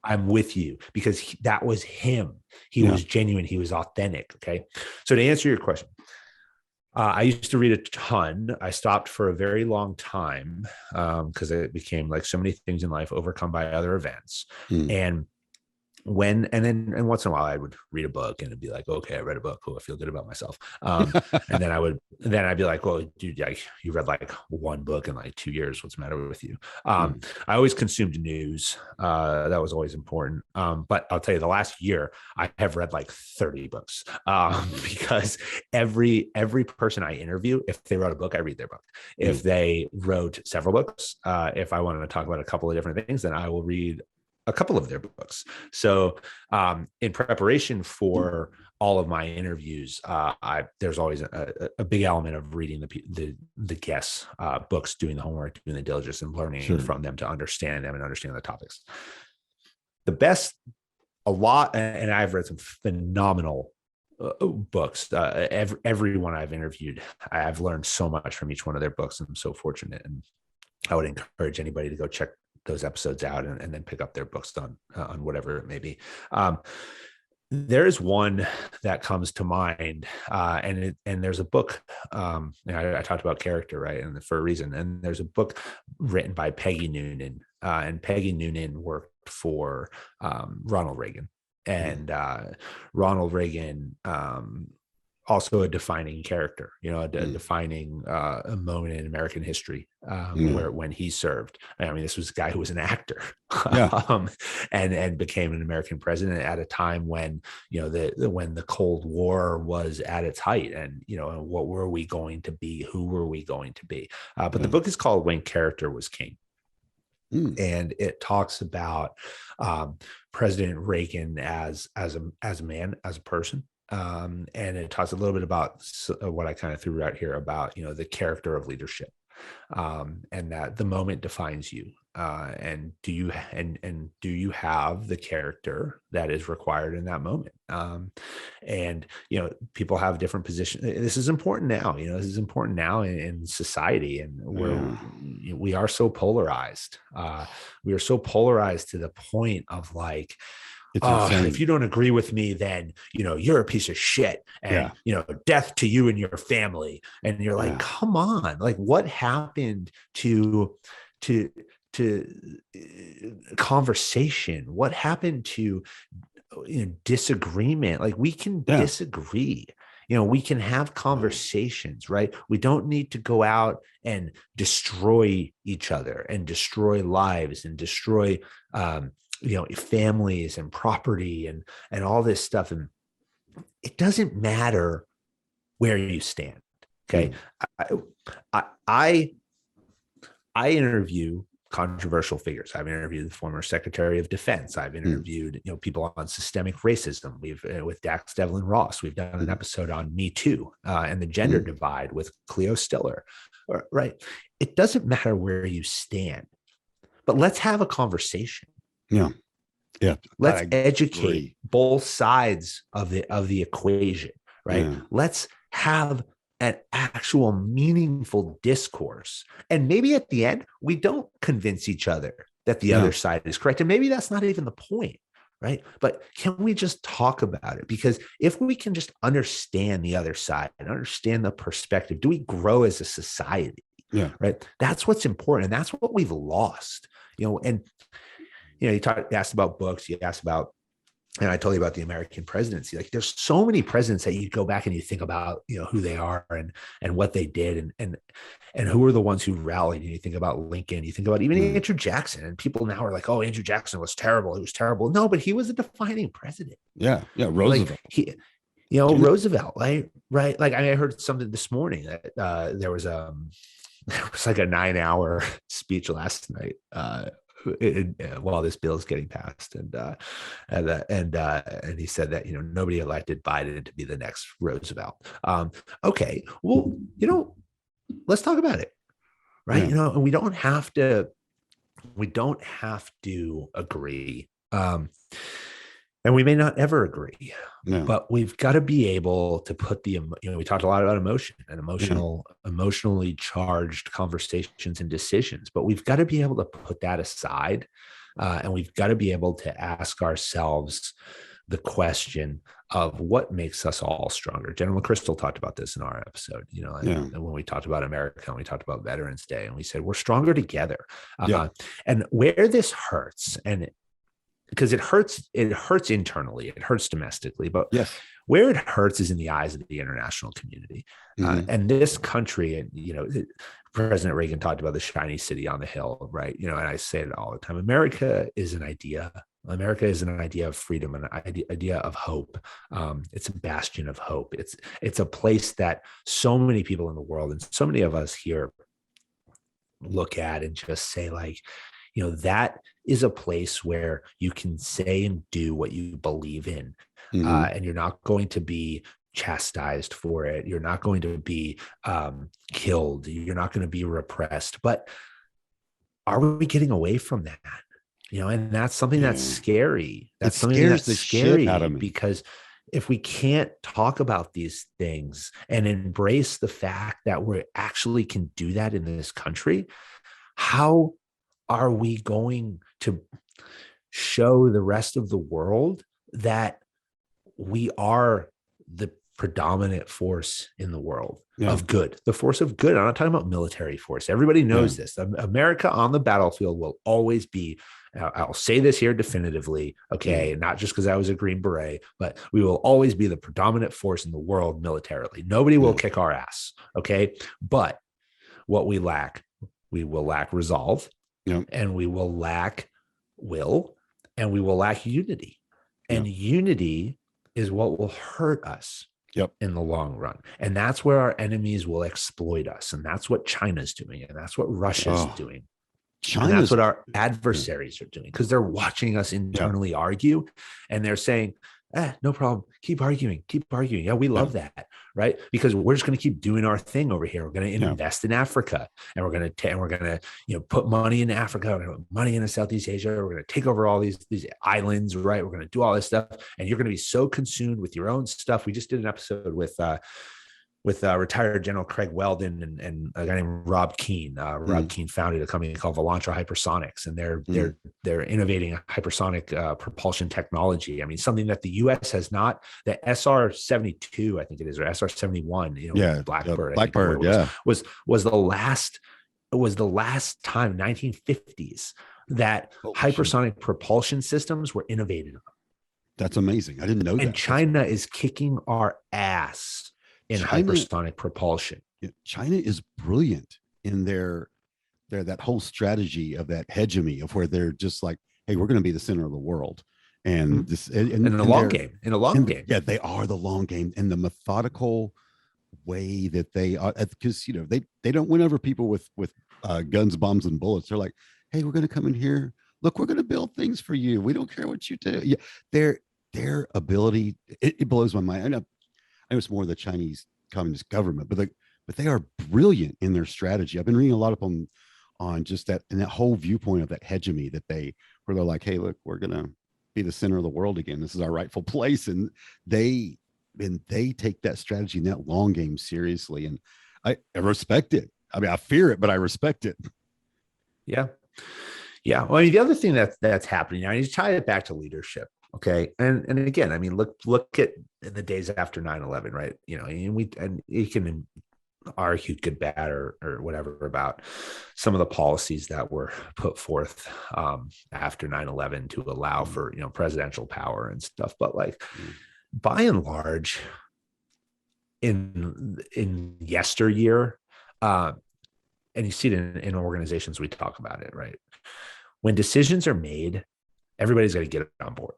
I'm with you, because that was him. He was genuine. He was authentic. Okay. So to answer your question, I used to read a ton. I stopped for a very long time because it became like so many things in life overcome by other events. And then once in a while I would read a book and it'd be like, okay, I read a book. Cool. I feel good about myself. And then I'd be like, well, dude, you read like one book in like 2 years. What's the matter with you? I always consumed news. That was always important. But I'll tell you, the last year I have read like 30 books because every person I interview, if they wrote a book, I read their book. If they wrote several books, if I wanted to talk about a couple of different things, then I will read a couple of their books. So in preparation for all of my interviews, there's always a big element of reading the guests' books, doing the homework, doing the diligence, and learning from them to understand them and understand the topics. And I've read some phenomenal books. Everyone I've interviewed, I've learned so much from each one of their books. I'm so fortunate, and I would encourage anybody to go check those episodes out and then pick up their books on whatever it may be. There's one that comes to mind, and there's a book. I talked about character, right, and for a reason. And there's a book written by Peggy Noonan, and Peggy Noonan worked for Ronald Reagan, and Ronald Reagan. Also a defining character, a defining a moment in American history when he served. I mean, this was a guy who was an actor and became an American president at a time when, when the Cold War was at its height, and, what were we going to be? Who were we going to be? But the book is called When Character Was King. And it talks about President Reagan as a man, as a person. And it talks a little bit about what I kind of threw out here about, the character of leadership, and that the moment defines you. And do you have the character that is required in that moment? And people have different positions. This is important now. This is important now in society, and we are so polarized. We are so polarized to the point of like, if you don't agree with me, then, you're a piece of shit, and, death to you and your family. And you're like, come on, like what happened to conversation? What happened to, disagreement? Like we can disagree, we can have conversations, right? We don't need to go out and destroy each other and destroy lives and destroy, families and property and all this stuff. And it doesn't matter where you stand. Okay. I interview controversial figures. I've interviewed the former Secretary of Defense. I've interviewed, people on systemic racism. We've with Dax Devlin Ross. We've done an episode on Me Too and the gender divide with Cleo Stiller. Right. It doesn't matter where you stand, but let's have a conversation. Yeah. Let's educate both sides of the equation, right? Let's have an actual meaningful discourse. And maybe at the end, we don't convince each other that the other side is correct. And maybe that's not even the point, right? But can we just talk about it? Because if we can just understand the other side and understand the perspective, do we grow as a society? Yeah. Right. That's what's important. And that's what we've lost, and, you asked about books, you asked about, and I told you about the American presidency. Like, there's so many presidents that you go back and you think about, who they are and what they did and who are the ones who rallied. And you think about Lincoln, you think about even Andrew Jackson, and people now are like, oh, Andrew Jackson was terrible. He was terrible. No, but he was a defining president. Yeah. Yeah. Roosevelt. Like Roosevelt, right? Right. Like, I heard something this morning that there was like a 9-hour speech last night while this bill is getting passed, and he said that nobody elected Biden to be the next Roosevelt. Okay, well, let's talk about it, right? And we don't have to agree, and we may not ever agree, but we've got to be able to put we talked a lot about emotion and emotionally charged conversations and decisions, but we've got to be able to put that aside. And we've got to be able to ask ourselves the question of what makes us all stronger. General McChrystal talked about this in our episode, when we talked about America and we talked about Veterans Day, and we said, we're stronger together. And where this hurts, and because it hurts internally, it hurts domestically, but where it hurts is in the eyes of the international community. And this country, and President Reagan talked about the shiny city on the hill, right? And I say it all the time. America is an idea. America is an idea of freedom, an idea of hope. It's a bastion of hope. It's a place that so many people in the world, and so many of us here, look at and just say, like, that is a place where you can say and do what you believe in. And you're not going to be chastised for it. You're not going to be killed. You're not going to be repressed. But are we getting away from that? And that's something that's scary. That's something that's scary out of me, because if we can't talk about these things and embrace the fact that we actually can do that in this country, how are we going to show the rest of the world that we are the predominant force in the world of good, the force of good? I'm not talking about military force. Everybody knows this. America on the battlefield will always be, I'll say this here definitively, okay, not just because I was a Green Beret, but we will always be the predominant force in the world militarily. Nobody will kick our ass, okay? But what we will lack resolve, and we will lack will, and we will lack unity. And unity is what will hurt us in the long run. And that's where our enemies will exploit us. And that's what China's doing. And that's what Russia's doing. And that's what our adversaries are doing, because they're watching us internally argue, and they're saying, no problem. Keep arguing. Yeah, we love that, right? Because we're just going to keep doing our thing over here. We're going to invest in Africa, and we're going to put money into Africa, we're going to put money into Southeast Asia. We're going to take over all these islands, right? We're going to do all this stuff, and you're going to be so consumed with your own stuff. We just did an episode with retired General Craig Weldon and a guy named Rob Keane. Rob Keane founded a company called Volantra Hypersonics, and they're innovating hypersonic propulsion technology. I mean, something that the U.S. has not. The SR-72, I think it is, or SR-71, Blackbird, was the last time, 1950s, that hypersonic propulsion systems were innovated on. That's amazing. I didn't know that. And China is kicking our ass in hypersonic propulsion. China is brilliant in their that whole strategy of that hegemony, of where they're just like, hey, we're going to be the center of the world. And this in a long game. Yeah, they are the long game, and the methodical way that they are, because they don't win over people with guns, bombs, and bullets. They're like, hey, we're going to come in here. Look, we're going to build things for you. We don't care what you do. Yeah, their ability, it blows my mind. I know it's more the Chinese Communist government, but they are brilliant in their strategy. I've been reading a lot up on just that, and that whole viewpoint of that hegemony where they're like, hey, look, we're going to be the center of the world again. This is our rightful place. And they and they take that strategy and that long game seriously. And I respect it. I mean, I fear it, but I respect it. Yeah. Yeah. Well, I mean, the other thing that's happening now, you tie it back to leadership. Okay. And again, I mean, look at the days after 9/11, right? And you can argue good, bad, or whatever about some of the policies that were put forth after 9/11 to allow for, presidential power and stuff. But like, by and large, in yesteryear, and you see it in organizations, we talk about it, right? When decisions are made, everybody's got to get on board.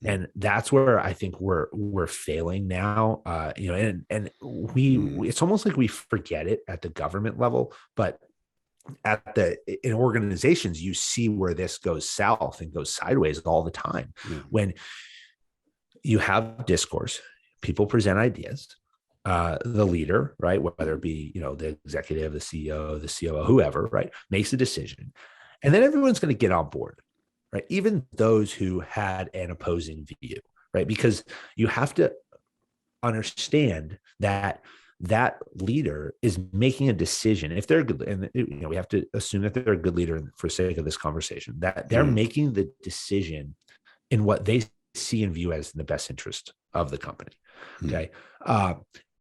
And that's where I think we're failing now. And we it's almost like we forget it at the government level, but in organizations, you see where this goes south and goes sideways all the time. When you have discourse, people present ideas, the leader, right, whether it be, the executive, the CEO, the COO, whoever, right, makes a decision, and then everyone's going to get on board, right? Even those who had an opposing view, right? Because you have to understand that leader is making a decision. If they're good, and we have to assume that they're a good leader for sake of this conversation, that they're making the decision in what they see and view as the best interest of the company. Okay.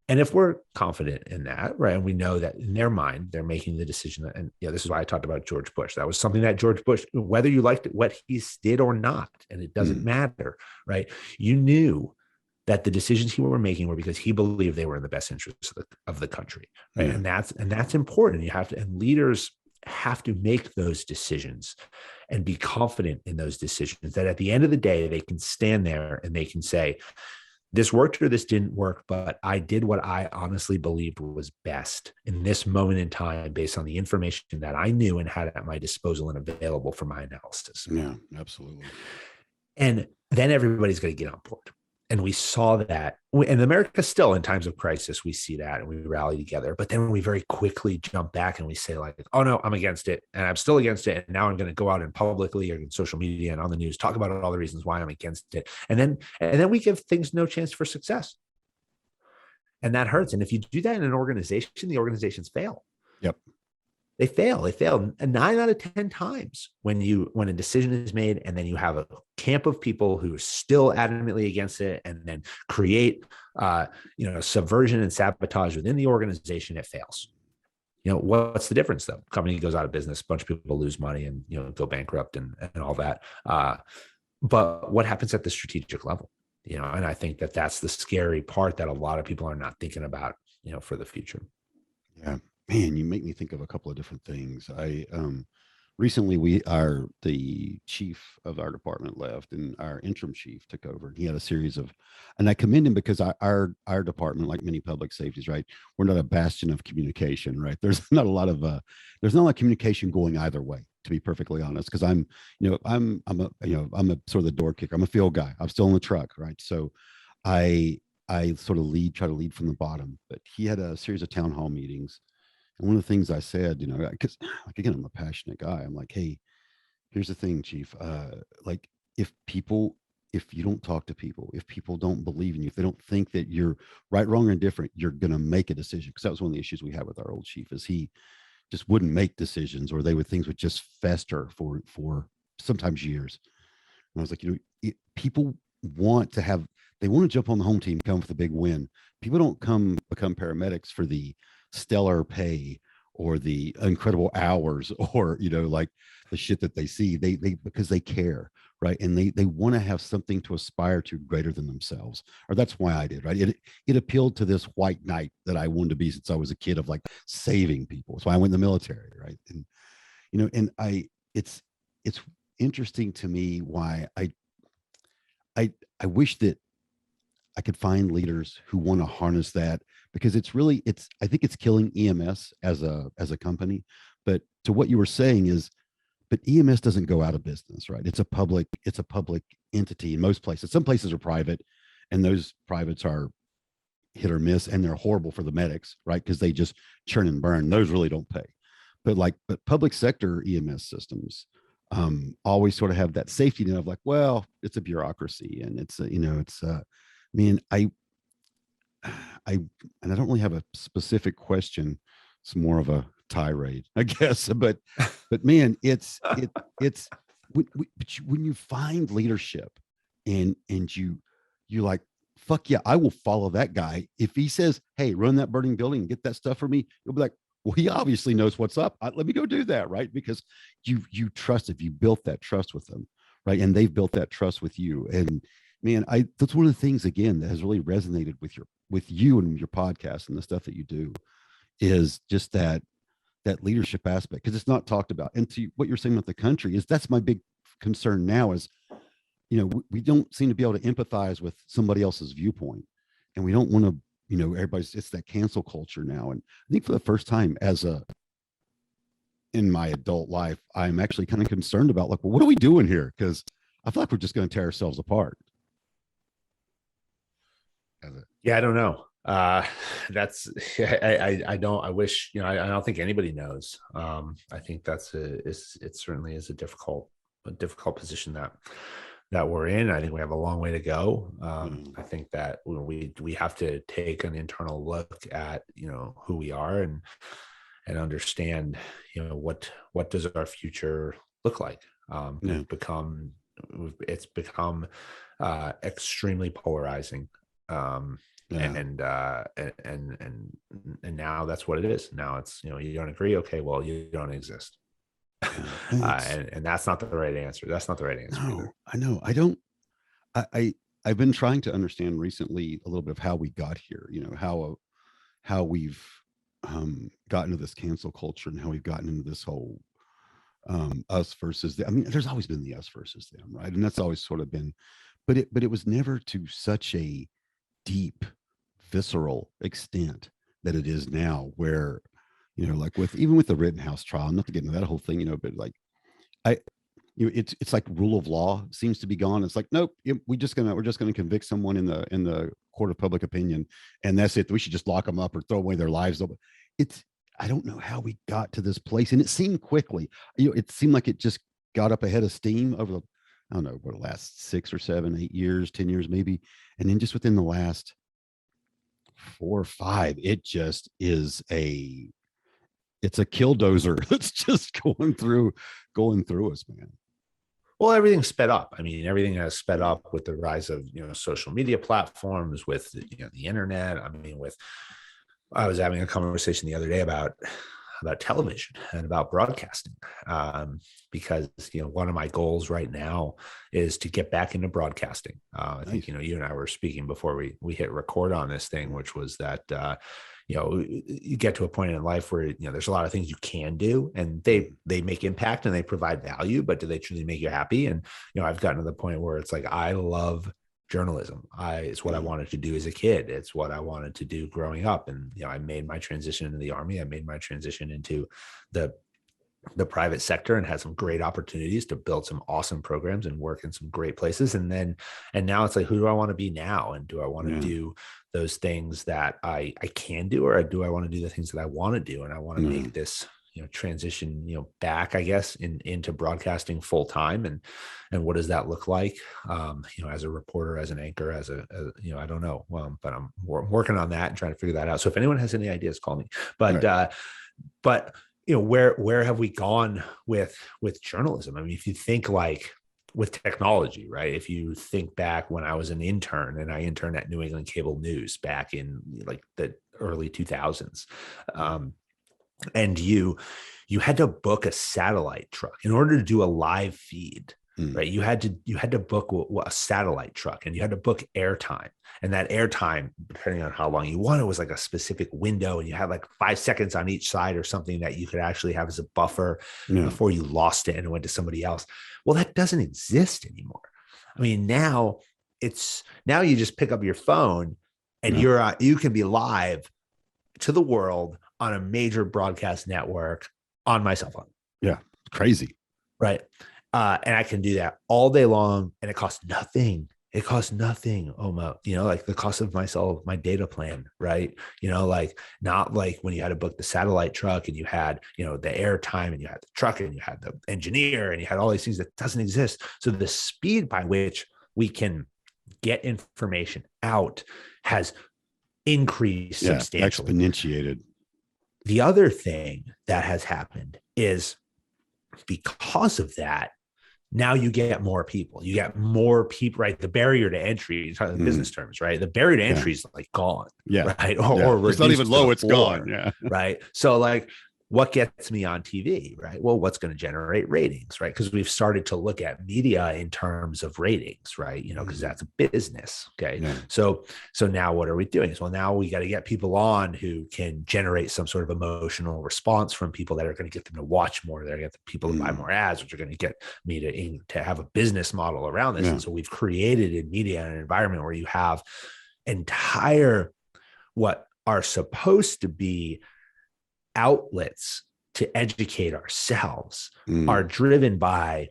And if we're confident in that, right, and we know that in their mind, they're making the decision, and this is why I talked about George Bush. That was something that George Bush, whether you liked what he did or not, and it doesn't matter, right? You knew that the decisions he were making were because he believed they were in the best interest of the country, right? And that's important. You have to, and leaders have to make those decisions and be confident in those decisions, that at the end of the day, they can stand there and they can say, this worked or this didn't work, but I did what I honestly believed was best in this moment in time based on the information that I knew and had at my disposal and available for my analysis. Yeah, absolutely. And then everybody's going to get on board. And we saw that, and America still in times of crisis, we see that and we rally together. But then we very quickly jump back and we say like, oh no, I'm against it. And I'm still against it. And now I'm going to go out and publicly or in social media and on the news, talk about all the reasons why I'm against it. And then we give things no chance for success. And that hurts. And if you do that in an organization, the organizations fail. Yep. They fail. 9 out of 10 times when a decision is made, and then you have a camp of people who are still adamantly against it, and then create, subversion and sabotage within the organization. It fails. What's the difference though? Company goes out of business, a bunch of people lose money and go bankrupt and all that. But what happens at the strategic level? And I think that's the scary part that a lot of people are not thinking about, for the future. Yeah. Man, you make me think of a couple of different things. Recently the chief of our department left and our interim chief took over. He had a series of, and I commend him because our department, like many public safeties, right, we're not a bastion of communication, right? There's not a lot of communication going either way, to be perfectly honest. Because I'm a sort of the door kicker. I'm a field guy. I'm still in the truck, right? So I sort of try to lead from the bottom. But he had a series of town hall meetings. And one of the things I said, because like, again, I'm a passionate guy. I'm like, hey, here's the thing, chief. Like if you don't talk to people, if people don't believe in you, if they don't think that you're right, wrong, or indifferent, you're going to make a decision. Because that was one of the issues we had with our old chief, is he just wouldn't make decisions, or things would just fester for sometimes years. And I was like, people want to jump on the home team, come with a big win. People don't become paramedics for the stellar pay or the incredible hours or like the shit that they see. They because they care, right? And they want to have something to aspire to greater than themselves. Or that's why I did, right? It appealed to this white knight that I wanted to be since I was a kid, of like saving people. So I went in the military, right? And it's interesting to me why I wish that I could find leaders who want to harness that, because I think it's killing EMS as a company. But to what you were saying but EMS doesn't go out of business, right? It's a public entity in most places. Some places are private, and those privates are hit or miss, and they're horrible for the medics, right? Because they just churn and burn. Those really don't pay. But public sector EMS systems always sort of have that safety net of like, well, it's a bureaucracy, and it's I and I don't really have a specific question. It's more of a tirade, I guess. But man, it's when you find leadership and you like, fuck yeah, I will follow that guy. If he says, hey, run that burning building and get that stuff for me, you'll be like, well, he obviously knows what's up. Let me go do that, right? Because you trust, if you built that trust with them, right, and they've built that trust with you. And man, I that's one of the things again that has really resonated with you and your podcast and the stuff that you do is just that leadership aspect, because it's not talked about. And to what you're saying about the country is, that's my big concern now is, we don't seem to be able to empathize with somebody else's viewpoint, and we don't want to, everybody's, it's that cancel culture now. And I think for the first time in my adult life, I'm actually kind of concerned about, like, well, what are we doing here? Because I feel like we're just going to tear ourselves apart. Yeah, I don't know. That's I wish, I don't think anybody knows. I think it certainly is a difficult position that we're in. I think we have a long way to go. I think that we have to take an internal look at, who we are and understand, what does our future look like? Yeah. It's become extremely polarizing. Yeah. And now that's what it is. Now it's, you don't agree. Okay, well, you don't exist. And that's not the right answer. That's not the right answer. No, Either. I know. I don't. I've been trying to understand recently a little bit of how we got here. How we've gotten to this cancel culture, and how we've gotten into this whole us versus them. I mean, there's always been the us versus them, right? And that's always sort of been, but it was never to such a deep, visceral extent that it is now, where, like even with the Rittenhouse trial, not to get into that whole thing, but like I, it's like rule of law seems to be gone. It's like, nope, we're just gonna convict someone in the court of public opinion, and that's it. We should just lock them up or throw away their lives. It's, I don't know how we got to this place, and it seemed quickly. It seemed like it just got up ahead of steam over the, I don't know, what, the last 6 or 7, 8 years, 10 years maybe, and then just within the last 4 or 5, it just is it's a killdozer that's just going through us, man. Well, everything's sped up. I mean, everything has sped up with the rise of, social media platforms, with, the internet. I mean, I was having a conversation the other day about television and about broadcasting, because, one of my goals right now is to get back into broadcasting. I think, you and I were speaking before we hit record on this thing, which was that, you get to a point in life where, there's a lot of things you can do, and they make impact and they provide value, but do they truly make you happy? And, I've gotten to the point where it's like, I love journalism. It's what I wanted to do as a kid. It's what I wanted to do growing up. And, I made my transition into the Army. I made my transition into the private sector and had some great opportunities to build some awesome programs and work in some great places. And now it's like, who do I want to be now? And do I want to do those things that I can do, or do I want to do the things that I want to do? And I want to make this, transition, back, I guess, into broadcasting full time. And what does that look like? As a reporter, as an anchor, as I don't know. Well, but I'm working on that and trying to figure that out. So if anyone has any ideas, call me. But, where have we gone with journalism? I mean, if you think like with technology, right? If you think back when I was an intern, and I interned at New England Cable News back in like the early 2000s, and you had to book a satellite truck in order to do a live feed. Right. You had to book a satellite truck, and you had to book airtime. And that airtime, depending on how long you want, it was like a specific window, and you had like 5 seconds on each side or something that you could actually have as a buffer before you lost it and it went to somebody else. Well, that doesn't exist anymore. I mean, now you just pick up your phone and you can be live to the world on a major broadcast network on my cell phone. Yeah. Crazy. Right. And I can do that all day long, and it costs nothing. It costs nothing. Like the cost of my data plan, right? Like not like when you had to book the satellite truck and you had, the airtime, and you had the truck, and you had the engineer, and you had all these things that doesn't exist. So the speed by which we can get information out has increased substantially. Exponentiated. The other thing that has happened is because of that, now you get more people. You get more people, right? The barrier to entry, in business terms, right? The barrier to entry is like gone, right? Or it's not even low, it's gone. Yeah. Right. So like, what gets me on TV, right? Well, what's going to generate ratings, right? Because we've started to look at media in terms of ratings, right? You know, because that's a business. Okay. Yeah. So now what are we doing? So now we got to get people on who can generate some sort of emotional response from people that are going to get them to watch more. They're going to get the people to buy more ads, which are going to get me to have a business model around this. And so we've created in media an environment where you have entire what are supposed to be outlets to educate ourselves are driven by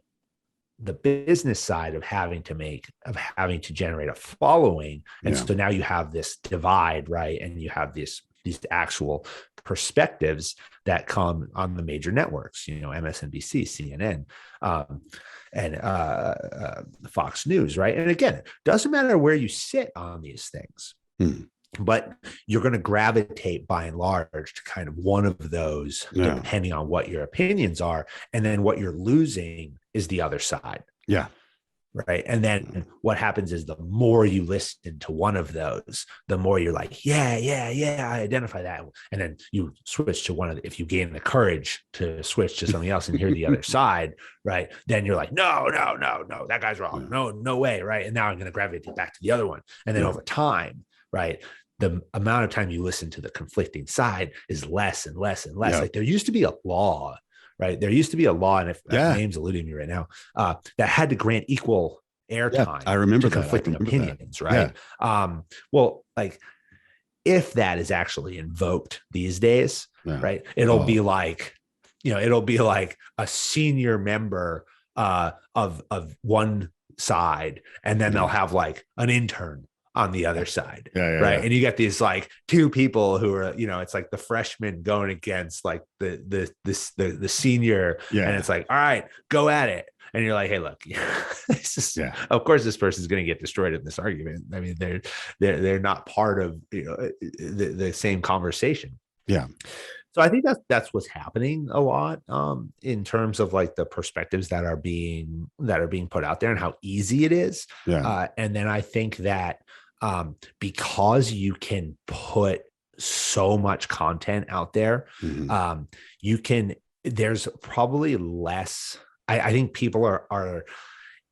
the business side of having to generate a following. And so now you have this divide, right? And you have these actual perspectives that come on the major networks, you know, MSNBC, CNN, and Fox News, right? And again, it doesn't matter where you sit on these things. But you're going to gravitate by and large to kind of one of those, depending on what your opinions are. And then what you're losing is the other side. Yeah. Right. And then what happens is the more you listen to one of those, the more you're like, yeah, I identify that. And then you switch to one of if you gain the courage to switch to something else and hear the other side, right? Then you're like, no, that guy's wrong. No way. Right. And now I'm going to gravitate back to the other one. And then over time, right, the amount of time you listen to the conflicting side is less and less and less. Like there used to be a law, right? There used to be a law, and if that name's eluding me right now, that had to grant equal airtime. I remember to conflicting opinions, right? Yeah. Well, like if that is actually invoked these days, right? It'll be like, you know, it'll be like a senior member of one side, and then they'll have like an intern on the other side. Right. And you get these like two people who are, you know, it's like the freshman going against like the senior. And it's like, all right, go at it. And you're like, hey, look, of course, this person's going to get destroyed in this argument. I mean, they're not part of, you know, the same conversation. Yeah. So I think that's what's happening a lot in terms of like the perspectives that are being put out there and how easy it is. And then I think that because you can put so much content out there, there's probably less. I think people are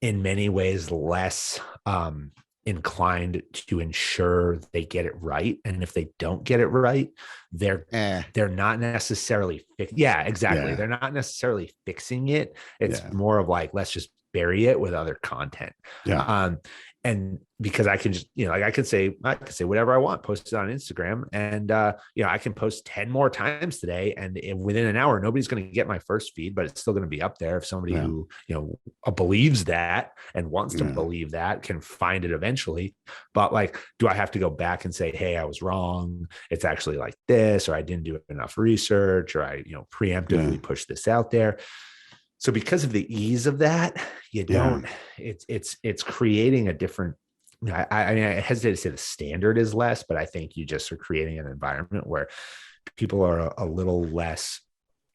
in many ways less inclined to ensure they get it right. And if they don't get it right, they're not necessarily they're not necessarily fixing it. It's more of like, let's just bury it with other content. And because I can just, you know, like I could say whatever I want, post it on Instagram, and you know, I can post 10 more times today, and within an hour, nobody's going to get my first feed, but it's still going to be up there. If somebody who, you know, believes that and wants to believe that can find it eventually. But like, do I have to go back and say, hey, I was wrong, it's actually like this, or I didn't do enough research, or I, you know, preemptively push this out there? So because of the ease of that, you don't, it's creating a different, I mean, I hesitate to say the standard is less, but I think you just are creating an environment where people are a little less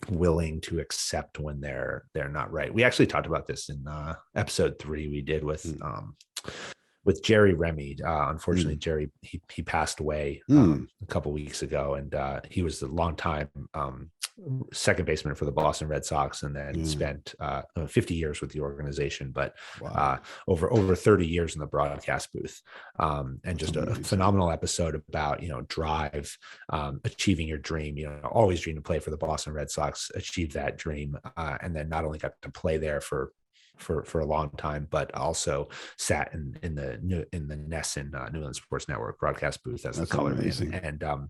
willing to accept when they're not right. We actually talked about this in episode 3 we did with Jerry Remy. Unfortunately, Jerry, he passed away a couple of weeks ago, and he was a long time second baseman for the Boston Red Sox, and then spent 50 years with the organization, but over 30 years in the broadcast booth. And just a phenomenal episode about, you know, drive, achieving your dream, you know, always dream to play for the Boston Red Sox, achieve that dream. And then not only got to play there for a long time, but also sat in the NESN, New England Sports Network broadcast booth as the color man.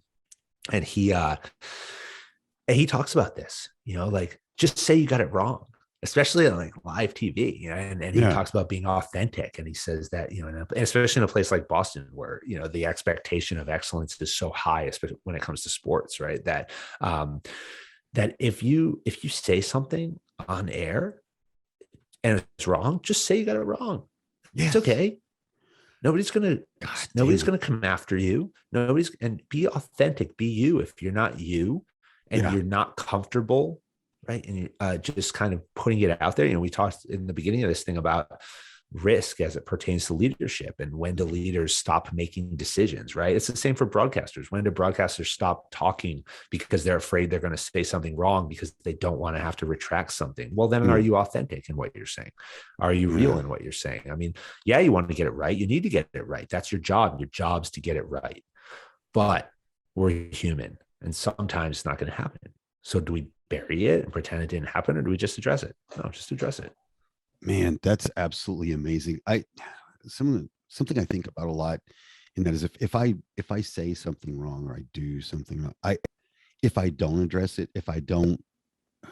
And he talks about this, you know, like, just say you got it wrong, especially on like live TV, you know, and he talks about being authentic. And he says that, you know, especially in a place like Boston, where, you know, the expectation of excellence is so high, especially when it comes to sports, right? That if you say something on air and it's wrong, just say you got it wrong. It's okay. Nobody's going to, Gosh, nobody's damn it. going to come after you. And be authentic, be you. If you're not you and Yeah. you're not comfortable, right. And you just kind of putting it out there. We talked in the beginning of this thing about risk as it pertains to leadership and when do leaders stop making decisions, right? It's the same for broadcasters. When do broadcasters stop talking because they're afraid they're going to say something wrong because they don't want to have to retract something? Well, then are Mm, you authentic in what you're saying? Are you real yeah. in what you're saying? I mean, yeah, you want to get it right. You need to get it right. That's your job. Your job's to get it right. But we're human and sometimes it's not going to happen. So do we bury it and pretend it didn't happen, or do we just address it? No, just address it. Man, that's absolutely amazing. Something I think about a lot, and that is if I say something wrong or I do something wrong, if I don't address it, if I don't, I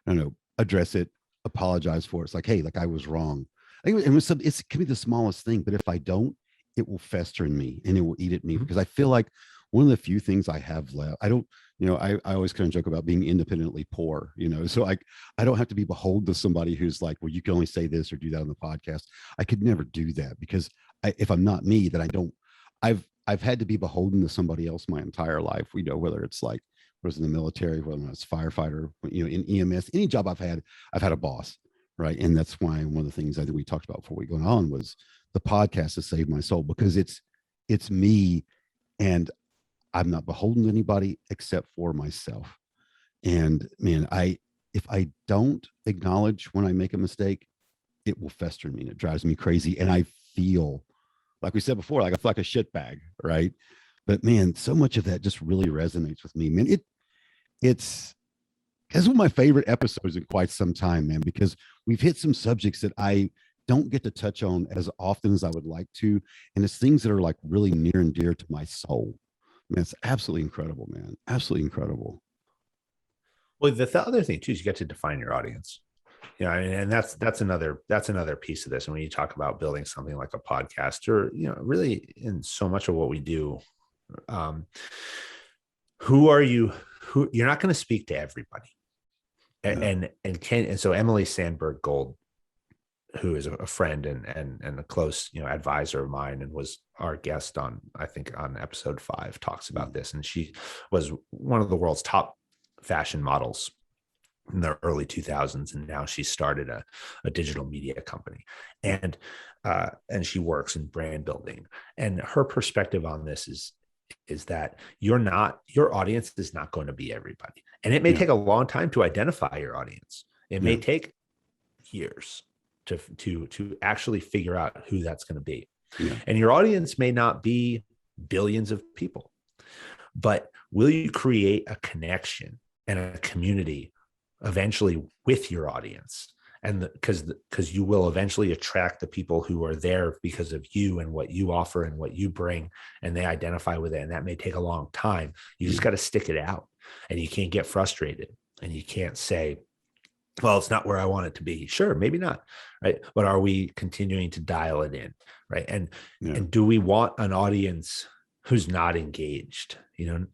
don't know, address it, apologize for it. It's like, hey, like I was wrong. It can be the smallest thing, but if I don't, it will fester in me and it will eat at me Mhm. because I feel like one of the few things I have left. I don't, I always kind of joke about being independently poor, so like I don't have to be beholden to somebody who's like, well, you can only say this or do that on the podcast. I could never do that because if I'm not me, then I don't, I've had to be beholden to somebody else my entire life. Whether it's like was in the military, whether I was a firefighter, in EMS, any job I've had a boss, right? And that's why one of the things I think we talked about before we went on was the podcast has saved my soul because it's me, and I'm not beholden to anybody except for myself. And man, if I don't acknowledge when I make a mistake, it will fester in me and it drives me crazy. And I feel like we said before, like I feel like a shit bag, right? But man, so much of that just really resonates with me, man. It's one of my favorite episodes in quite some time, man, because we've hit some subjects that I don't get to touch on as often as I would like to. And it's things that are like really near and dear to my soul. Man, it's absolutely incredible, man. Absolutely incredible. Well, the other thing too is you get to define your audience. And that's another piece of this. And when you talk about building something like a podcast, or really in so much of what we do, um, who are you? Who you're not going to speak to everybody, No. and so Emily Sandberg Gold, who is a friend and a close advisor of mine, and was our guest on, I think, on episode 5, talks about this, and she was one of the world's top fashion models in the early 2000s, and now she started a digital media company, and she works in brand building. And her perspective on this is that your audience is not going to be everybody, and it may Yeah. take a long time to identify your audience. It may Yeah. take years to actually figure out who that's going to be, Yeah. and your audience may not be billions of people, but will you create a connection and a community eventually with your audience? And because you will eventually attract the people who are there because of you and what you offer and what you bring, and they identify with it. And that may take a long time. You just Yeah. got to stick it out, and you can't get frustrated, and you can't say, well, it's not where I want it to be. Sure, maybe not, right? But are we continuing to dial it in, right? Yeah. And do we want an audience who's not engaged?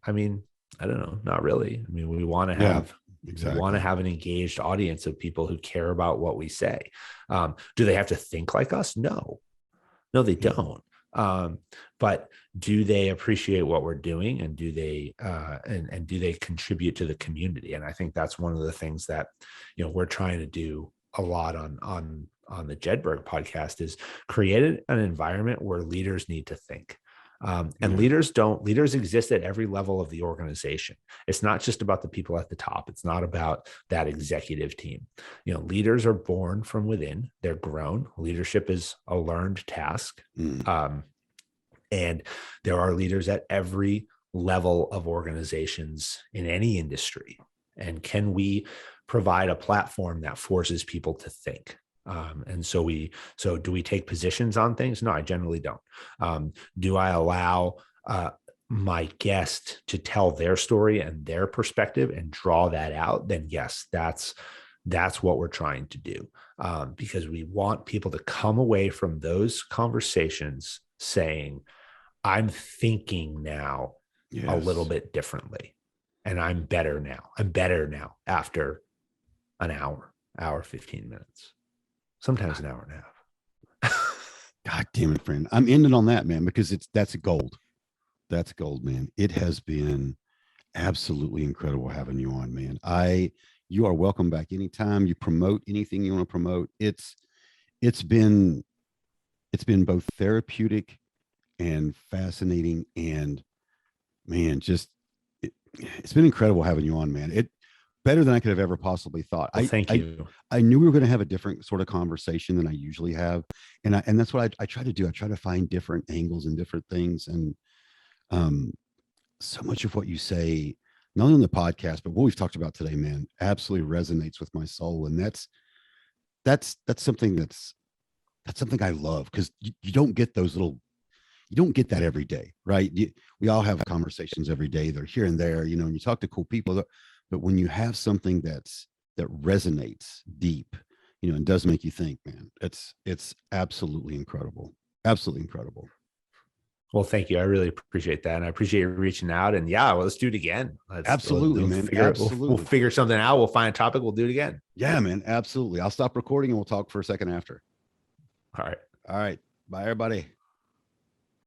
I mean, I don't know, not really. I mean, we want to Yeah. have Exactly. an engaged audience of people who care about what we say. Do they have to think like us? No, they Yeah. don't. But do they appreciate what we're doing, and do they and do they contribute to the community? And I think that's one of the things that we're trying to do a lot on the Jedburgh podcast, is create an environment where leaders need to think. And Yeah. leaders exist at every level of the organization. It's not just about the people at the top. It's not about that executive team. Leaders are born from within. They're grown. Leadership is a learned task. Mm. And there are leaders at every level of organizations in any industry. And can we provide a platform that forces people to think? So do we take positions on things? No, I generally don't. Do I allow my guest to tell their story and their perspective and draw that out? Then yes, that's what we're trying to do, because we want people to come away from those conversations saying, I'm thinking now a little Yes. bit differently, and I'm better now. I'm better now after an hour, 15 minutes, sometimes an hour and a half. God damn it, friend. I'm ending on that, man, because that's gold. That's gold, man. It has been absolutely incredible having you on, man. You are welcome back anytime. You promote anything you want to promote. It's been it's been both therapeutic and fascinating, and man, just it's been incredible having you on, man. It better than I could have ever possibly thought. Well, thank you. I knew we were going to have a different sort of conversation than I usually have, and that's what I try to do. I try to find different angles and different things, and um, so much of what you say, not only on the podcast, but what we've talked about today, man, absolutely resonates with my soul, and that's something that's something I love because you don't get those little you don't get that every day, right? We all have conversations every day. They're here and there, and you talk to cool people, but when you have something that resonates deep, and does make you think, man, it's absolutely incredible. Absolutely incredible. Well, thank you. I really appreciate that. And I appreciate you reaching out. And yeah, well, let's do it again. Absolutely, man. Absolutely. We'll figure something out. We'll find a topic. We'll do it again. Yeah, man. Absolutely. I'll stop recording and we'll talk for a second after. All right. All right. Bye, everybody.